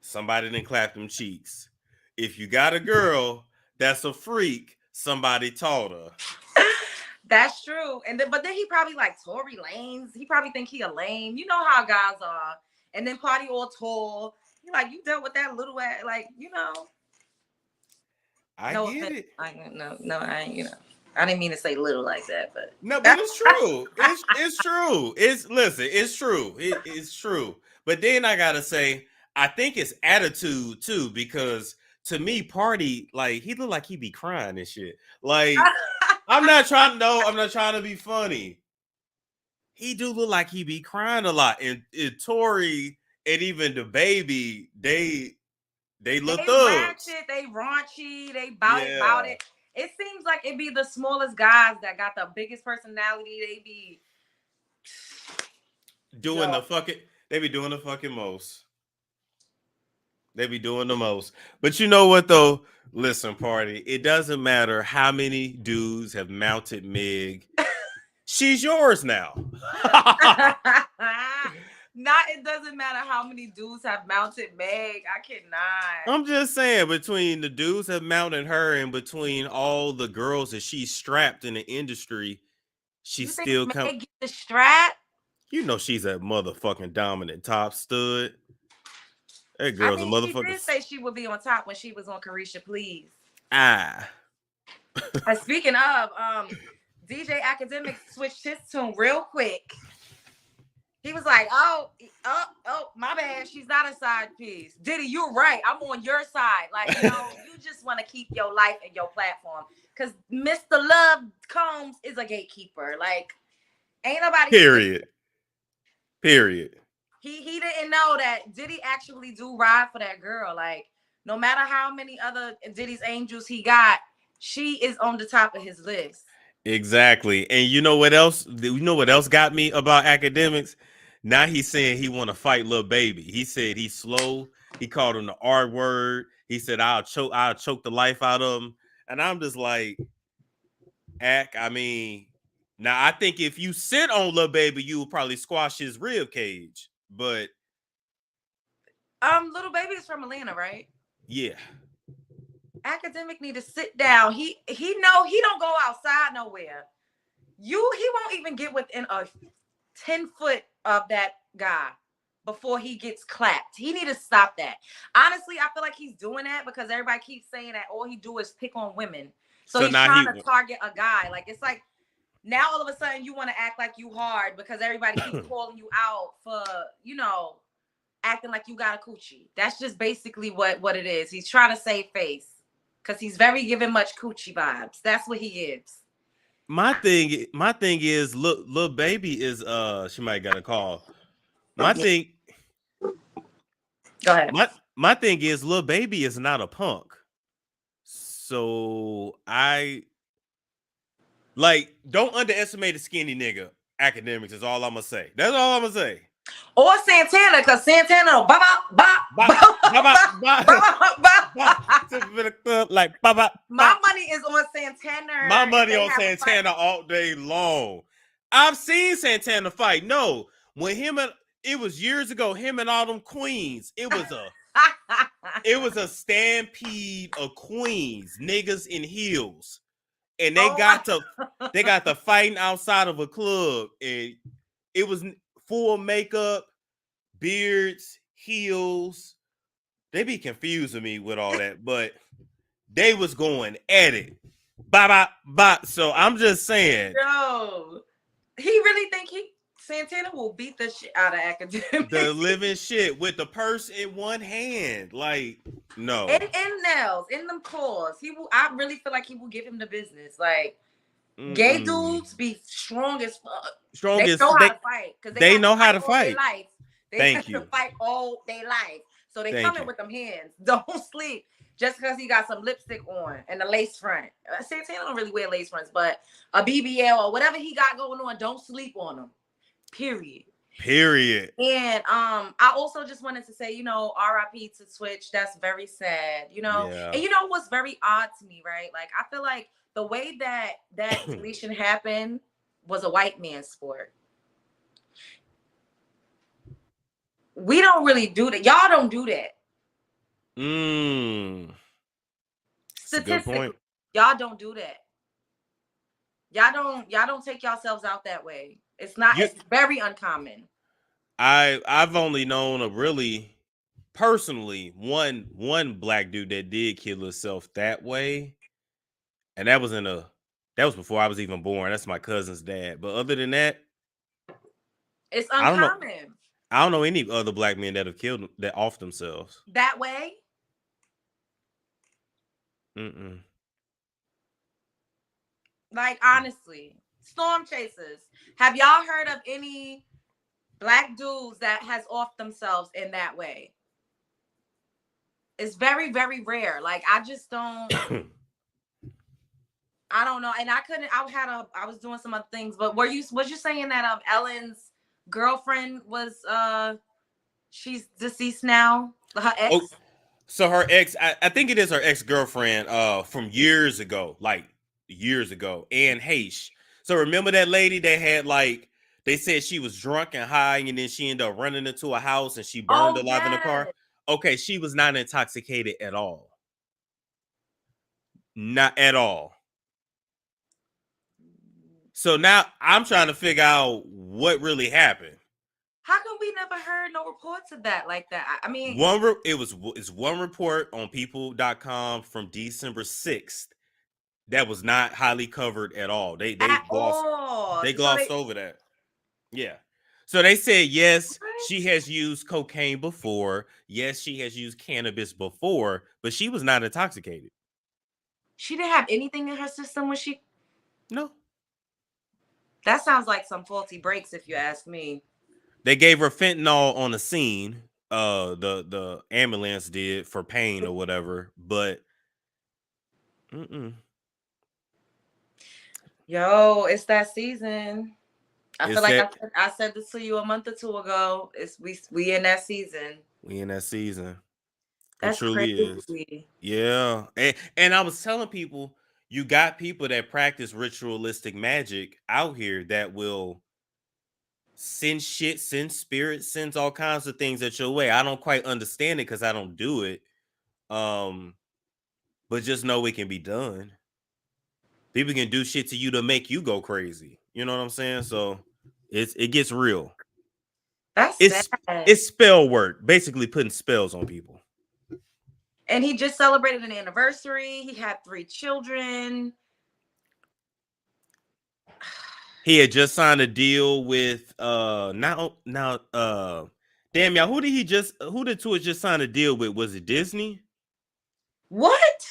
somebody didn't clap them cheeks. If you got a girl that's a freak, somebody taught her. That's true. But then he probably like Tory Lanez. He probably think he a lame. You know how guys are. And then Party all tall. You like, you dealt with that little ass, like, you know. I get it. I ain't, you know. I didn't mean to say little like that, but no, but it's true. It's true. It's true. It's true. But then I gotta say, I think it's attitude too, because to me, Party, like, he look like he be crying and shit. Like, I'm not trying to be funny. He do look like he be crying a lot. And Tory and even the baby, they They little They thugs. ratchet, they raunchy, they bout it, Yeah. bout it. It seems like it be the smallest guys that got the biggest personality. They be Doing the fucking, they be doing the fucking most. They be doing the most. But you know what though? Listen, party. It doesn't matter how many dudes have mounted Meg. She's yours now. It doesn't matter how many dudes have mounted Meg. I cannot. I'm just saying, between the dudes that mounted her and between all the girls that she's strapped in the industry, she You think still Meg come. get the strap? You know she's a motherfucking dominant top stud. That I girl's a mean, she motherfucker. did say she would be on top when she was on Carisha Please. Ah. Speaking of, DJ Academic switched his tune real quick. He was like, oh, my bad. She's not a side piece. Diddy, you're right. I'm on your side. Like, you just want to keep your life and your platform. Because Mr. Love Combs is a gatekeeper. Like, ain't nobody. Period. He didn't know that Diddy actually do ride for that girl. Like, no matter how many other Diddy's angels he got, she is on the top of his list. Exactly. And you know what else? You know what else got me about academics? Now he's saying he want to fight Lil Baby. He said he's slow. He called him the R word. He said I'll choke the life out of him. And I'm just like, I mean, now I think if you sit on Lil Baby, you will probably squash his rib cage. But Little Baby is from Atlanta, right? yeah. Academic need to sit down. He know he don't go outside nowhere. He won't even get within a 10-foot of that guy before he gets clapped. He need to stop that. Honestly, I feel like he's doing that because everybody keeps saying that all he do is pick on women. So he's trying to target a guy. Like, it's like now all of a sudden you want to act like you hard because everybody keeps calling you out for, acting like you got a coochie. That's just basically what it is. He's trying to save face because he's very giving much coochie vibes. That's what he is. My thing is, look, Lil Baby is she might got a call. My thing Go ahead. My thing is, Lil Baby is not a punk. So don't underestimate a skinny nigga. Academics is all I'm gonna say. That's all I'm gonna say. Or Santana, because Santana my money is on Santana. My money on Santana all day long. I've seen Santana fight. No, when it was years ago, him and all them queens. It was a stampede of queens, niggas in heels. And they got the fighting outside of a club, and it was full makeup, beards, heels. They be confusing me with all that, but they was going at it. Bye. So I'm just saying. Yo, he really think Santana will beat the shit out of Academic. The living shit with the purse in one hand. Like, no. And nails, in them claws. I really feel like he will give him the business. Like, gay dudes be strong as fuck. They know how to fight. Because they know how to fight. They have to fight all day life. So they come in with them hands. Don't sleep just because he got some lipstick on and a lace front. Santana don't really wear lace fronts, but a BBL or whatever he got going on, don't sleep on him. Period. And I also just wanted to say, RIP to Twitch. That's very sad, Yeah. And what's very odd to me, right? Like, I feel like the way that deletion happened was a white man's sport. We don't really do that. Y'all don't do that. Statistically, y'all don't do that. Y'all don't take yourselves out that way. It's very uncommon. I've only known a really personally one black dude that did kill himself that way. And that was before I was even born. That's my cousin's dad. But other than that, it's uncommon. I don't know any other black men that have killed that off themselves. That way? Like, honestly, storm chasers. Have y'all heard of any black dudes that has off themselves in that way? It's very, very rare. Like I just don't. I don't know. And I couldn't. I was doing some other things. But was you saying that Ellen's girlfriend was she's deceased now? Her ex. Oh, so her ex, I think it is her ex-girlfriend from years ago, like years ago. And Haish. So remember that lady that had like they said she was drunk and high, and then she ended up running into a house and she burned Oh alive in the car. yes. Okay, she was not intoxicated at all. Not at all. So now I'm trying to figure out what really happened. How come we never heard no reports of that like that? I mean, It's one report on people.com from December 6th that was not highly covered at all. They at glossed all. they So glossed over that. Yeah. So they said yes, What? she has used cocaine before. Yes, she has used cannabis before, but she was not intoxicated. She didn't have anything in her system when she. No. That sounds like some faulty brakes, if you ask me. They gave her fentanyl on the scene. The ambulance did for pain or whatever, but Yo, it's that season. I feel it's like that I said this to you a month or two ago. It's we in that season. we in that season. It That's truly is. crazy. Yeah. And I was telling people, you got people that practice ritualistic magic out here that will send shit, send spirits, sends all kinds of things at your way. I don't quite understand it because I don't do it. But just know it can be done. People can do shit to you to make you go crazy. You know what I'm saying? So it gets real. That's It's sad. it's spell work, basically putting spells on people. And he just celebrated an anniversary. He had 3 children. He had just signed a deal with damn y'all, who did Tua just sign a deal with? Was it Disney? What?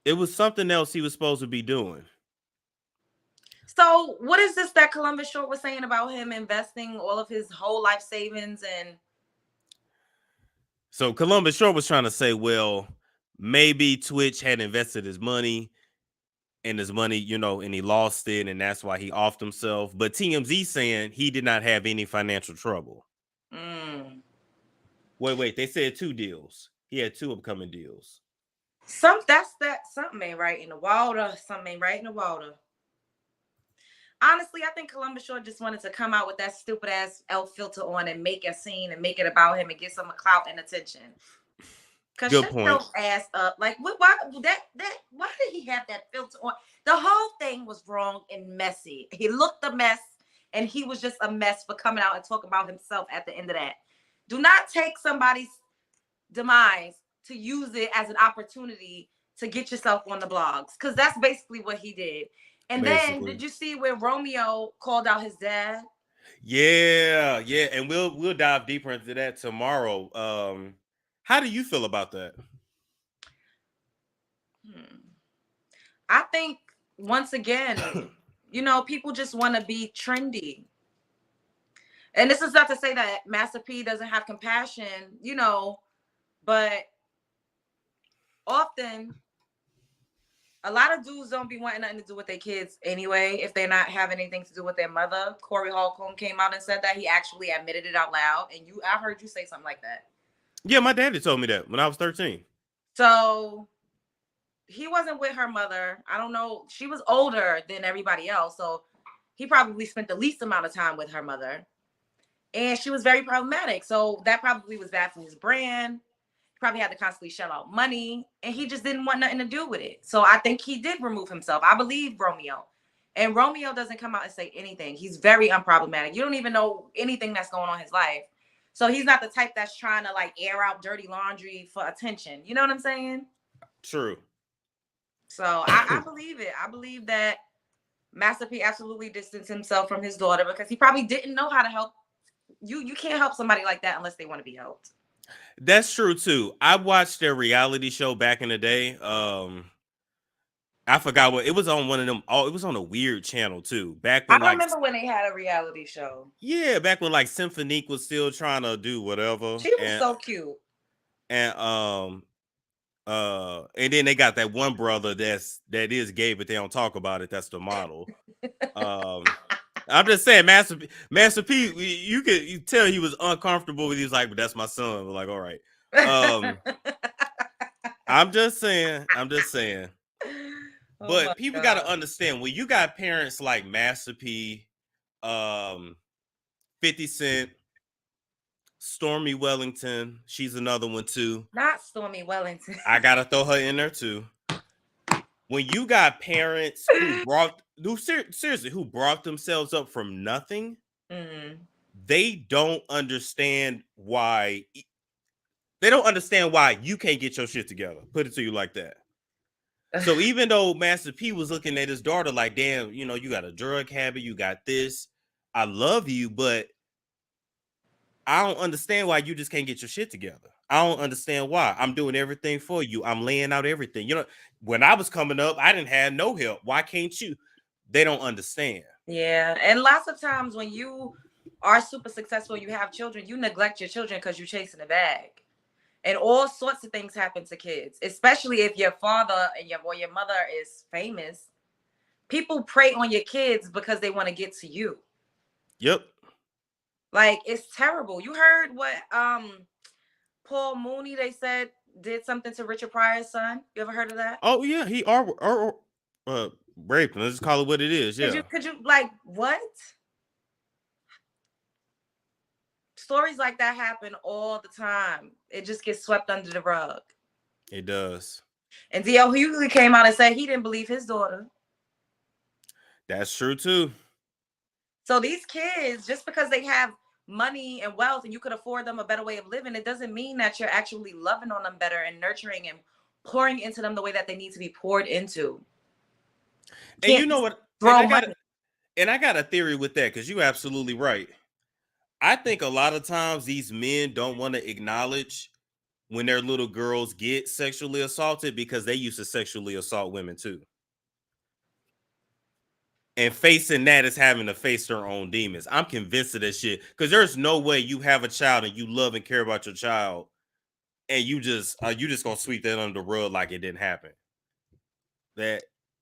It was something else he was supposed to be doing. So what is this that Columbus Short was saying about him investing all of his whole life savings and So Columbus Short was trying to say, well, maybe Twitch had invested his money and and he lost it, and that's why he offed himself. But TMZ saying he did not have any financial trouble. Wait, they said 2 deals. He had 2 upcoming deals. something ain't right in the water. Something ain't right in the water. Honestly, I think Columbus Short just wanted to come out with that stupid ass elf filter on and make a scene and make it about him and get some clout and attention. Cause Good shut point. your ass up. Like, why did he have that filter on? The whole thing was wrong and messy. He looked a mess, and he was just a mess for coming out and talking about himself at the end of that. Do not take somebody's demise to use it as an opportunity to get yourself on the blogs, because that's basically what he did. And then, did you see where Romeo called out his dad? Yeah, and we'll dive deeper into that tomorrow. How do you feel about that? I think once again, people just want to be trendy. And this is not to say that Master P doesn't have compassion, but often a lot of dudes don't be wanting nothing to do with their kids anyway, if they're not having anything to do with their mother. Corey Holcomb came out and said that. He actually admitted it out loud. And I heard you say something like that. Yeah, my daddy told me that when I was 13. So he wasn't with her mother. I don't know. She was older than everybody else. So he probably spent the least amount of time with her mother. And she was very problematic. So that probably was bad for his brand. He probably had to constantly shell out money. And he just didn't want nothing to do with it. So I think he did remove himself. I believe Romeo. And Romeo doesn't come out and say anything. He's very unproblematic. You don't even know anything that's going on in his life. So he's not the type that's trying to air out dirty laundry for attention. You know what I'm saying? True. So I believe it. I believe that Master P absolutely distanced himself from his daughter because he probably didn't know how to help. You can't help somebody like that unless they want to be helped. That's true too. I watched their reality show back in the day. I forgot what it was on, one of them. Oh, it was on a weird channel too. Back when I remember when they had a reality show. Yeah, back when Symphonique was still trying to do whatever. She was so cute. And And then they got that one brother that is gay, but they don't talk about it. That's the model. I'm just saying, Master P, you tell he was uncomfortable with. He was like, but that's my son. We're like, all right. I'm just saying. Oh my But people got to God. understand, when you got parents like Master P, 50 Cent, Stormy Wellington, she's another one too. Not Stormy Wellington. I gotta throw her in there too. When you got parents who brought themselves up from nothing, Mhm. they don't understand why. They don't understand why you can't get your shit together. Put it to you like that. So even though Master P was looking at his daughter like, damn, you got a drug habit, you got this. I love you, but I don't understand why you just can't get your shit together. I don't understand why. I'm doing everything for you. I'm laying out everything. When I was coming up, I didn't have no help. Why can't you? They don't understand. Yeah. And lots of times when you are super successful, you have children, you neglect your children because you're chasing a bag. And all sorts of things happen to kids, especially if your father and your mother is famous. People prey on your kids because they want to get to you. Yep. Like, it's terrible. You heard what Paul Mooney, they said, did something to Richard Pryor's son? You ever heard of that? Oh yeah, he raped him. Let's just call it what it is. Yeah. Could you like what? Stories like that happen all the time. It just gets swept under the rug. It does. And D.L. Hughley came out and said he didn't believe his daughter. That's true too. So these kids, just because they have money and wealth and you could afford them a better way of living, it doesn't mean that you're actually loving on them better and nurturing and pouring into them the way that they need to be poured into. And you know what? And I got a theory with that, because you're absolutely right. I think a lot of times these men don't want to acknowledge when their little girls get sexually assaulted, because they used to sexually assault women too. And facing that is having to face their own demons. I'm convinced of that shit, because there's no way you have a child and you love and care about your child and you just gonna sweep that under the rug like it didn't happen.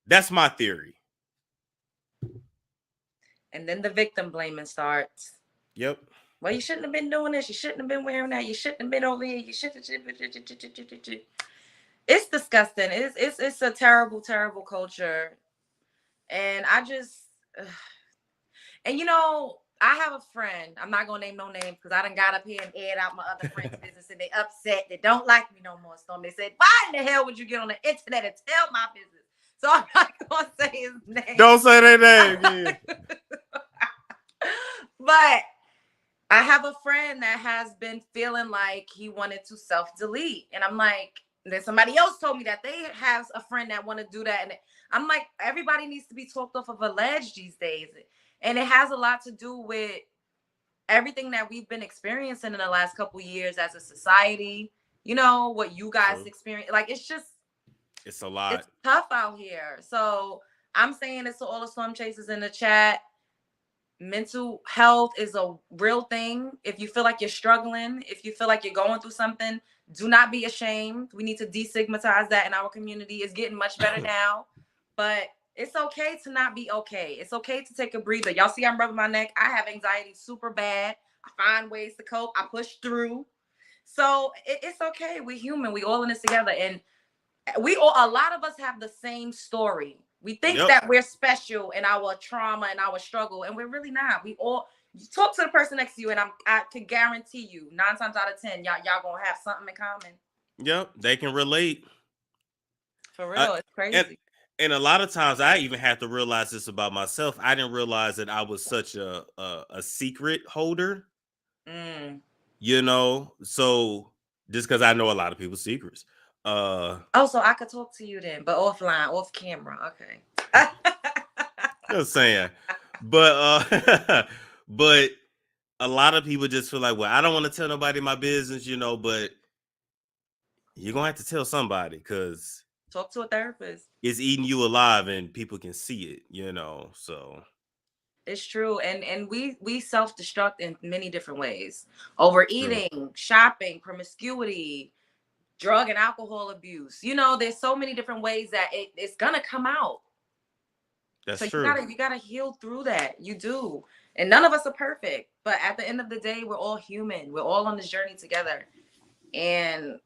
That's my theory. And then the victim blaming starts. Yep. Well, you shouldn't have been doing this. You shouldn't have been wearing that. You shouldn't have been over here. You should have. It's disgusting. It's a terrible, terrible culture. And I just, and I have a friend. I'm not gonna name no names because I done got up here and aired out my other friends' business, and they upset. They don't like me no more. Storm. They said, "Why in the hell would you get on the internet and tell my business?" So I'm not gonna say his name. Don't say their name again. But I have a friend that has been feeling like he wanted to self-delete, and I'm like, then somebody else told me that they have a friend that want to do that, and I'm like, everybody needs to be talked off of a ledge these days, and it has a lot to do with everything that we've been experiencing in the last couple years as a society. What you guys experience, like it's a lot. It's tough out here. So I'm saying this to all the storm chasers in the chat. Mental health is a real thing. If you feel like you're struggling, if you feel like you're going through something, do not be ashamed. We need to destigmatize that in our community. It's getting much better now, but it's okay to not be okay. It's okay to take a breather. Y'all see I'm rubbing my neck. I have anxiety super bad. I find ways to cope. I push through. So it's okay. We're human. We all in this together. And a lot of us have the same story. We think that we're special in our trauma and our struggle, and we're really not. You talk to the person next to you, and I can guarantee you, 9 times out of 10, y'all gonna have something in common. Yep, they can relate. For real, it's crazy. And a lot of times, I even have to realize this about myself. I didn't realize that I was such a secret holder. So just because I know a lot of people's secrets. So I could talk to you then, but offline, off camera. Okay. Just saying. But but a lot of people just feel like, well, I don't want to tell nobody my business, but you're gonna have to tell somebody, because talk to a therapist. It's eating you alive and people can see it, so it's true. And we self-destruct in many different ways. Overeating, shopping, promiscuity, drug and alcohol abuse. You know, there's so many different ways that it's gonna come out. That's So true. you gotta heal through that. You do. And none of us are perfect. But at the end of the day, we're all human. We're all on this journey together. And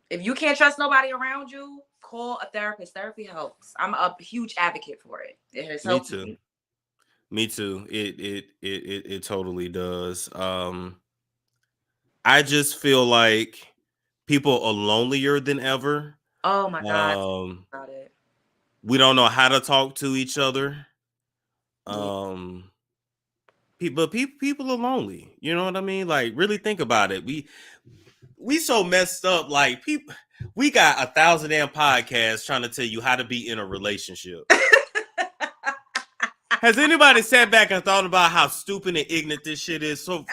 if you can't trust nobody around you, call a therapist. Therapy helps. I'm a huge advocate for it. It has Me helped too. me. Me too. It totally does. I just feel like people are lonelier than ever. Oh my God. Um, About it. we don't know how to talk to each other. Yeah. People are lonely. You know what I mean? Like, really think about it. We so messed up. Like, people, we got 1,000 damn podcasts trying to tell you how to be in a relationship. Has anybody sat back and thought about how stupid and ignorant this shit is? So,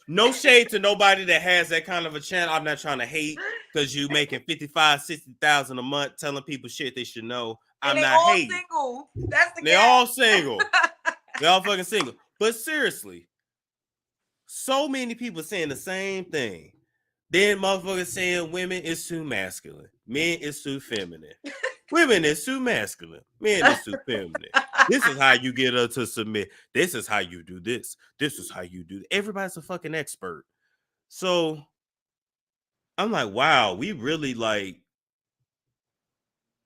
no shade to nobody that has that kind of a channel. I'm not trying to hate because you making 55, 60,000 a month telling people shit they should know. And I'm they not all hating. single. That's the They all single. They all fucking single. But seriously, so many people saying the same thing. Then motherfuckers saying women is too masculine. Men is too feminine. Women is too masculine. Men is too feminine. This is how you get her to submit. This is how you do this. This is how you do. Everybody's a fucking expert. So I'm like, wow, we really like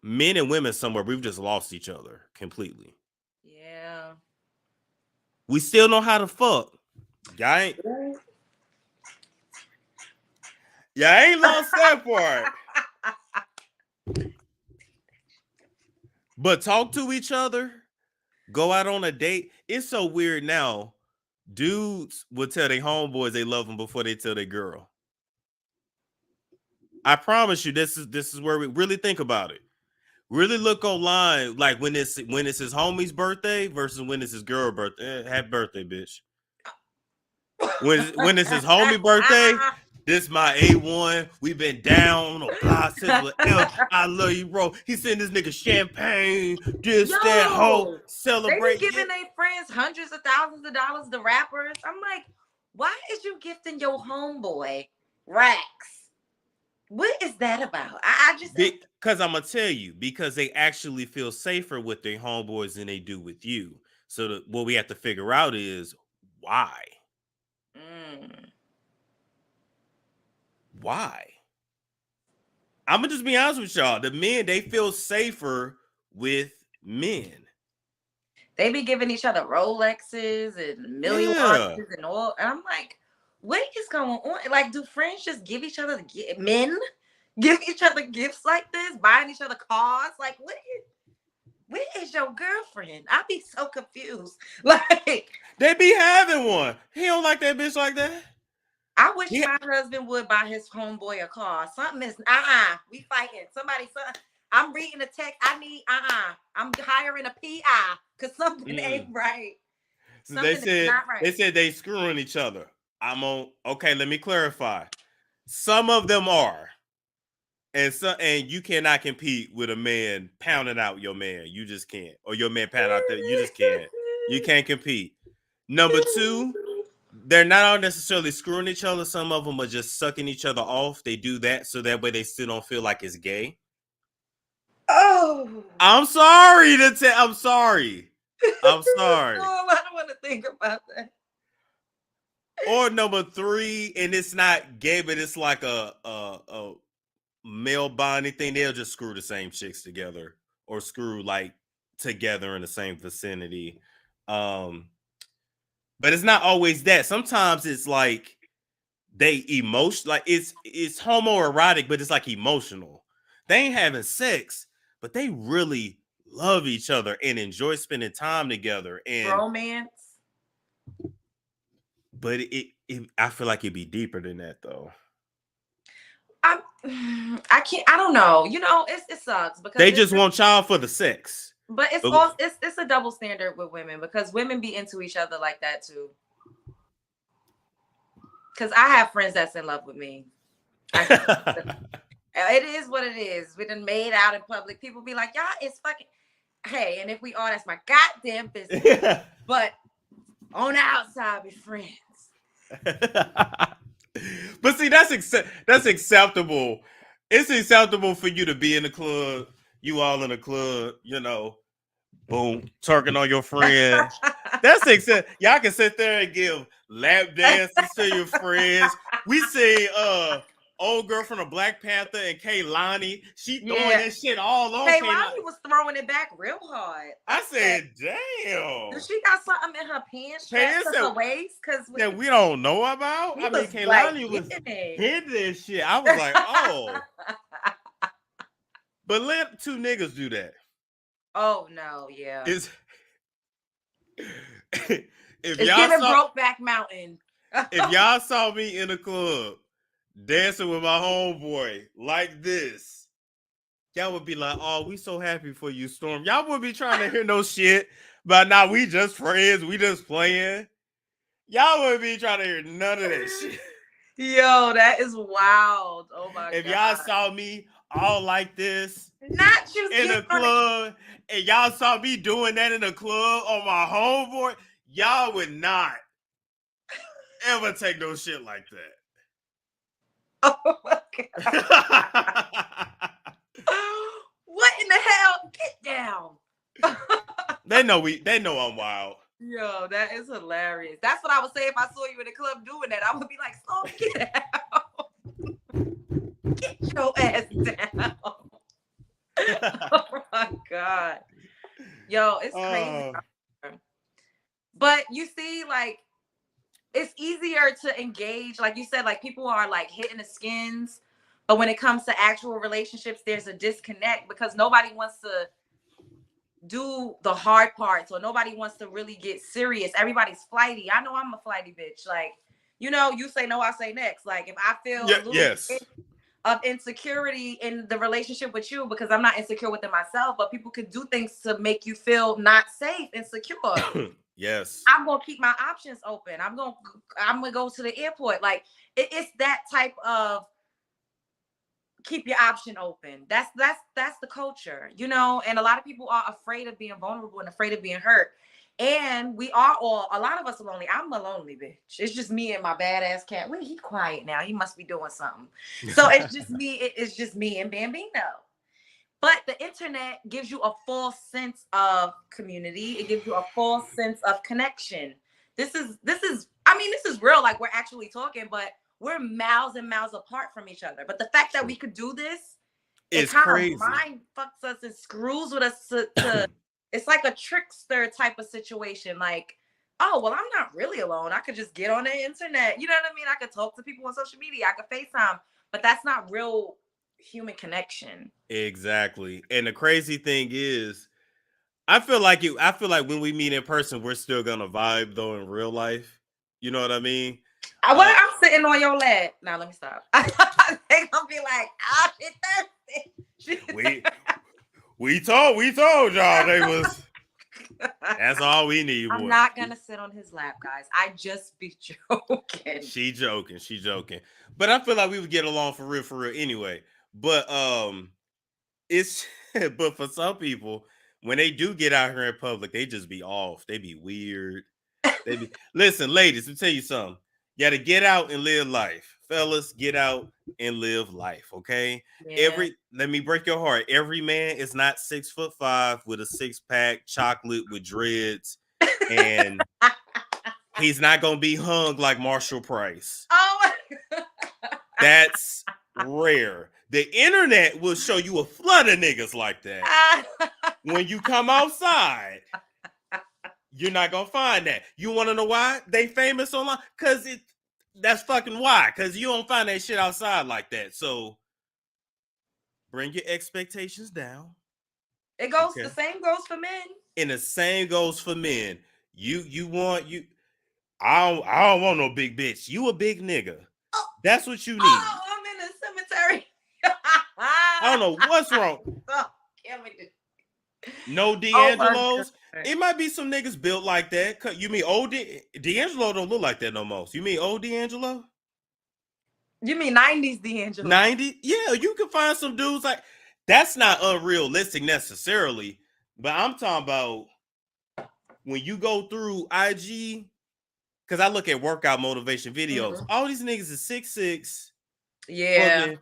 men and women somewhere. We've just lost each other completely. Yeah. We still know how to fuck. Y'all ain't lost that part. But talk to each other, go out on a date. It's so weird now. Dudes will tell their homeboys they love them before they tell their girl. I promise you, this is where we really think about it. Really look online, like when it's his homie's birthday versus when it's his girl birthday. Happy birthday, bitch. When it's his homie birthday, this my A1. We've been down on block since I love you, bro. He sent this nigga champagne, this, that, whole They be celebrate. giving their friends hundreds of thousands of dollars to rappers. I'm like, why is you gifting your homeboy racks? What is that about? I just Because I'm gonna tell you, because they actually feel safer with their homeboys than they do with you. So what we have to figure out is why. Why? I'm gonna just be honest with y'all. The men, they feel safer with men. They be giving each other Rolexes and million watches and all. And I'm like, what is going on? Like, do friends just give each other men give each other gifts like this, buying each other cars? Like, where is your girlfriend? I be so confused. Like, they be having one. He don't like that bitch like that. I wish my husband would buy his homeboy a car. Something is we fighting. I'm reading a text. I need I'm hiring a PI because something ain't right. Something is not right. They said they screwing each other. Okay, let me clarify. Some of them are. And you cannot compete with a man pounding out your man. You just can't. Or your man pounding out there. You just can't. You can't compete. Number two, they're not all necessarily screwing each other. Some of them are just sucking each other off. They do that so that way they still don't feel like it's gay. Oh, I'm sorry to tell. I'm sorry. I'm sorry. Oh, I don't want to think about that. Or number three, and it's not gay, but it's like a male bonding thing. They'll just screw the same chicks together, or screw like together in the same vicinity. But it's not always that. Sometimes it's like they like it's homoerotic, but it's like emotional. They ain't having sex, but they really love each other and enjoy spending time together and romance. But I feel like it'd be deeper than that though. I don't know. You know, it sucks because they just want child for the sex. But it's a double standard with women because women be into each other like that too. Because I have friends that's in love with me. It is what it is. We done made out in public. People be like, y'all, it's fucking. Hey, and if we are, that's my goddamn business. But on the outside, be friends. But see, that's acceptable. It's acceptable for you to be in the club. You all in the club, you know, boom, twerking on your friend. That's accept. Y'all can sit there and give lap dances to your friends. We see old girl from the Black Panther and Kaylani. She throwing Yeah. that shit all on Kaylani Kaylani. was throwing it back real hard. I said, Do damn. she got something in her pants strapped to her waist? Because That we don't know about. I mean, Kaylani was hitting this shit. I was like, oh. But let two niggas do that. Oh no, yeah. It's if It's y'all giving saw Brokeback Mountain. if y'all saw me in the club dancing with my homeboy like this, y'all would be like, "Oh, we so happy for you, Storm." Y'all wouldn't be trying to hear no shit, but now we just friends, we just playing. Y'all wouldn't be trying to hear none of that shit. Yo, that is wild. Oh my god. If y'all saw me all like this not you in the club, and y'all saw me doing that in the club on my homeboy, y'all would not ever take no shit like that. Oh my god. What in the hell? Get down. They know I'm wild. Yo, that is hilarious. That's what I would say if I saw you in the club doing that. I would be like, "Stop, get out. Get your ass down." Oh my god. Yo, it's crazy. But you see, like, it's easier to engage. Like you said, like people are like hitting the skins. But when it comes to actual relationships, there's a disconnect because nobody wants to do the hard parts or nobody wants to really get serious. Everybody's flighty. I know I'm a flighty bitch. Like, you know, you say no, I say next. Like if I feel a little bit of insecurity in the relationship with you because I'm not insecure within myself, but people could do things to make you feel not safe and secure. Yes. I'm gonna keep my options open. I'm gonna go to the airport. Like it's that type of keep your option open. That's the culture, you know. And a lot of people are afraid of being vulnerable and afraid of being hurt. And we are all, a lot of us are lonely. I'm a lonely bitch. It's just me and my badass cat. Well, he quiet now. He must be doing something. So it's just me. It's just me and Bambino. But the internet gives you a false sense of community. It gives you a false sense of connection. This is I mean, this is real. Like we're actually talking, but we're miles and miles apart from each other. But the fact that we could do this, it kind of mind fucks us and screws with us to it's like a trickster type of situation. Like, oh, well, I'm not really alone. I could just get on the internet. You know what I mean? I could talk to people on social media. I could FaceTime, but that's not real human connection. Exactly. And the crazy thing is, I feel like when we meet in person, we're still gonna vibe though in real life. You know what I mean? I'm sitting on your lap. Now let me stop. They gonna be like, "Ah, she thirsty." We told y'all they was. That's all we need. I'm not gonna sit on his lap, guys. I just be joking. She joking. But I feel like we would get along for real anyway. But it's but for some people, when they do get out here in public, they just be off. They be weird. Listen, ladies, let me tell you something. You gotta get out and live life. Fellas, get out and live life. Okay. Yeah. Let me break your heart. Every man is not 6'5" with a 6-pack, chocolate with dreads, and he's not gonna be hung like Marshall Price. Oh my God. That's rare. The internet will show you a flood of niggas like that. When you come outside, you're not gonna find that. You want to know why they famous online? Because that's fucking why. Because you don't find that shit outside like that. So bring your expectations down. It goes. The same goes for men. And the same goes for men. I don't want no big bitch. You a big nigga. That's what you need. Oh, I'm in the cemetery. I don't know what's wrong. Oh, can't we do? No D'Angelo's. It might be some niggas built like that. You mean old D'Angelo don't look like that no more. You mean old D'Angelo? You mean 90s D'Angelo? 90? Yeah, you can find some dudes like that's not unrealistic necessarily. But I'm talking about when you go through IG, because I look at workout motivation videos. All these niggas is 6'6". Yeah.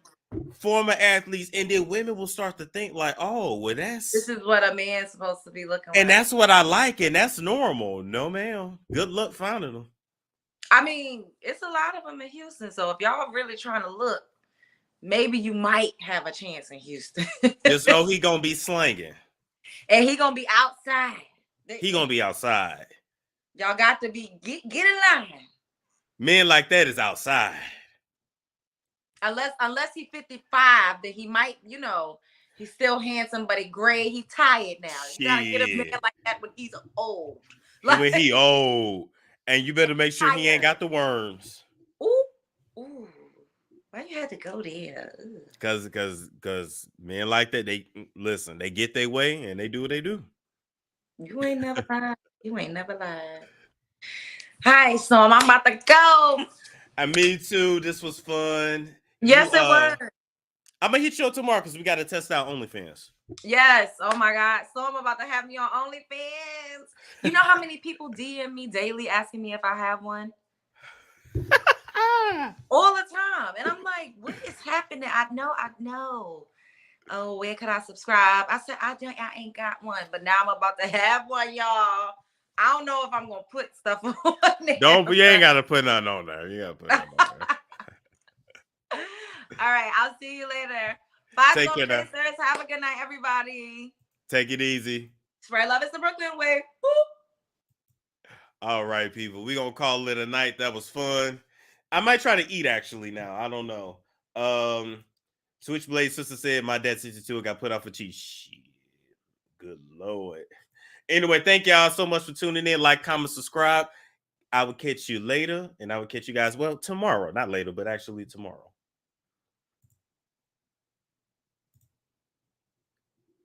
former athletes, and then women will start to think like, oh, well, This that's is what a man's supposed to be looking and like. that's what I like, and that's normal. No, ma'am. Good luck finding them. I mean, it's a lot of them in Houston. So if y'all really trying to look, maybe you might have a chance in Houston. Just know he gonna be slanging. And he gonna be outside. He gonna be outside. Y'all got to be get in line. Men like that is outside. Unless he 55, then he might, he's still handsome, but he gray. He tired now. You gotta get a man Shit. like that when he's old. And when he old, and you better make sure he ain't got the worms. Ooh. Why you had to go there? Ooh. Cause men like that, they listen, they get their way and they do what they do. You ain't never lied. You ain't never lied. Hi, so I'm about to go. Me too. This was fun. Yes, it was. I'm gonna hit you up tomorrow because we got to test out OnlyFans. Yes. Oh my God. So I'm about to have me on OnlyFans. You know how many people DM me daily asking me if I have one? All the time. And I'm like, what is happening? I know. Oh, where could I subscribe? I said, I ain't got one, but now I'm about to have one, y'all. I don't know if I'm gonna put stuff on there. You ain't gotta put nothing on there. You gotta put nothing on there. All right, I'll see you later. Bye, Take Soul care now. Chasers. Have a good night, everybody. Take it easy. Spread love is the Brooklyn way. Woo. All right, people. We gonna call it a night. That was fun. I might try to eat actually now. I don't know. Switchblade sister said my dad 62 got put off for cheese. Shit. Good Lord. Anyway, thank y'all so much for tuning in. Like, comment, subscribe. I will catch you later, and I will catch you guys tomorrow. Not later, but actually tomorrow.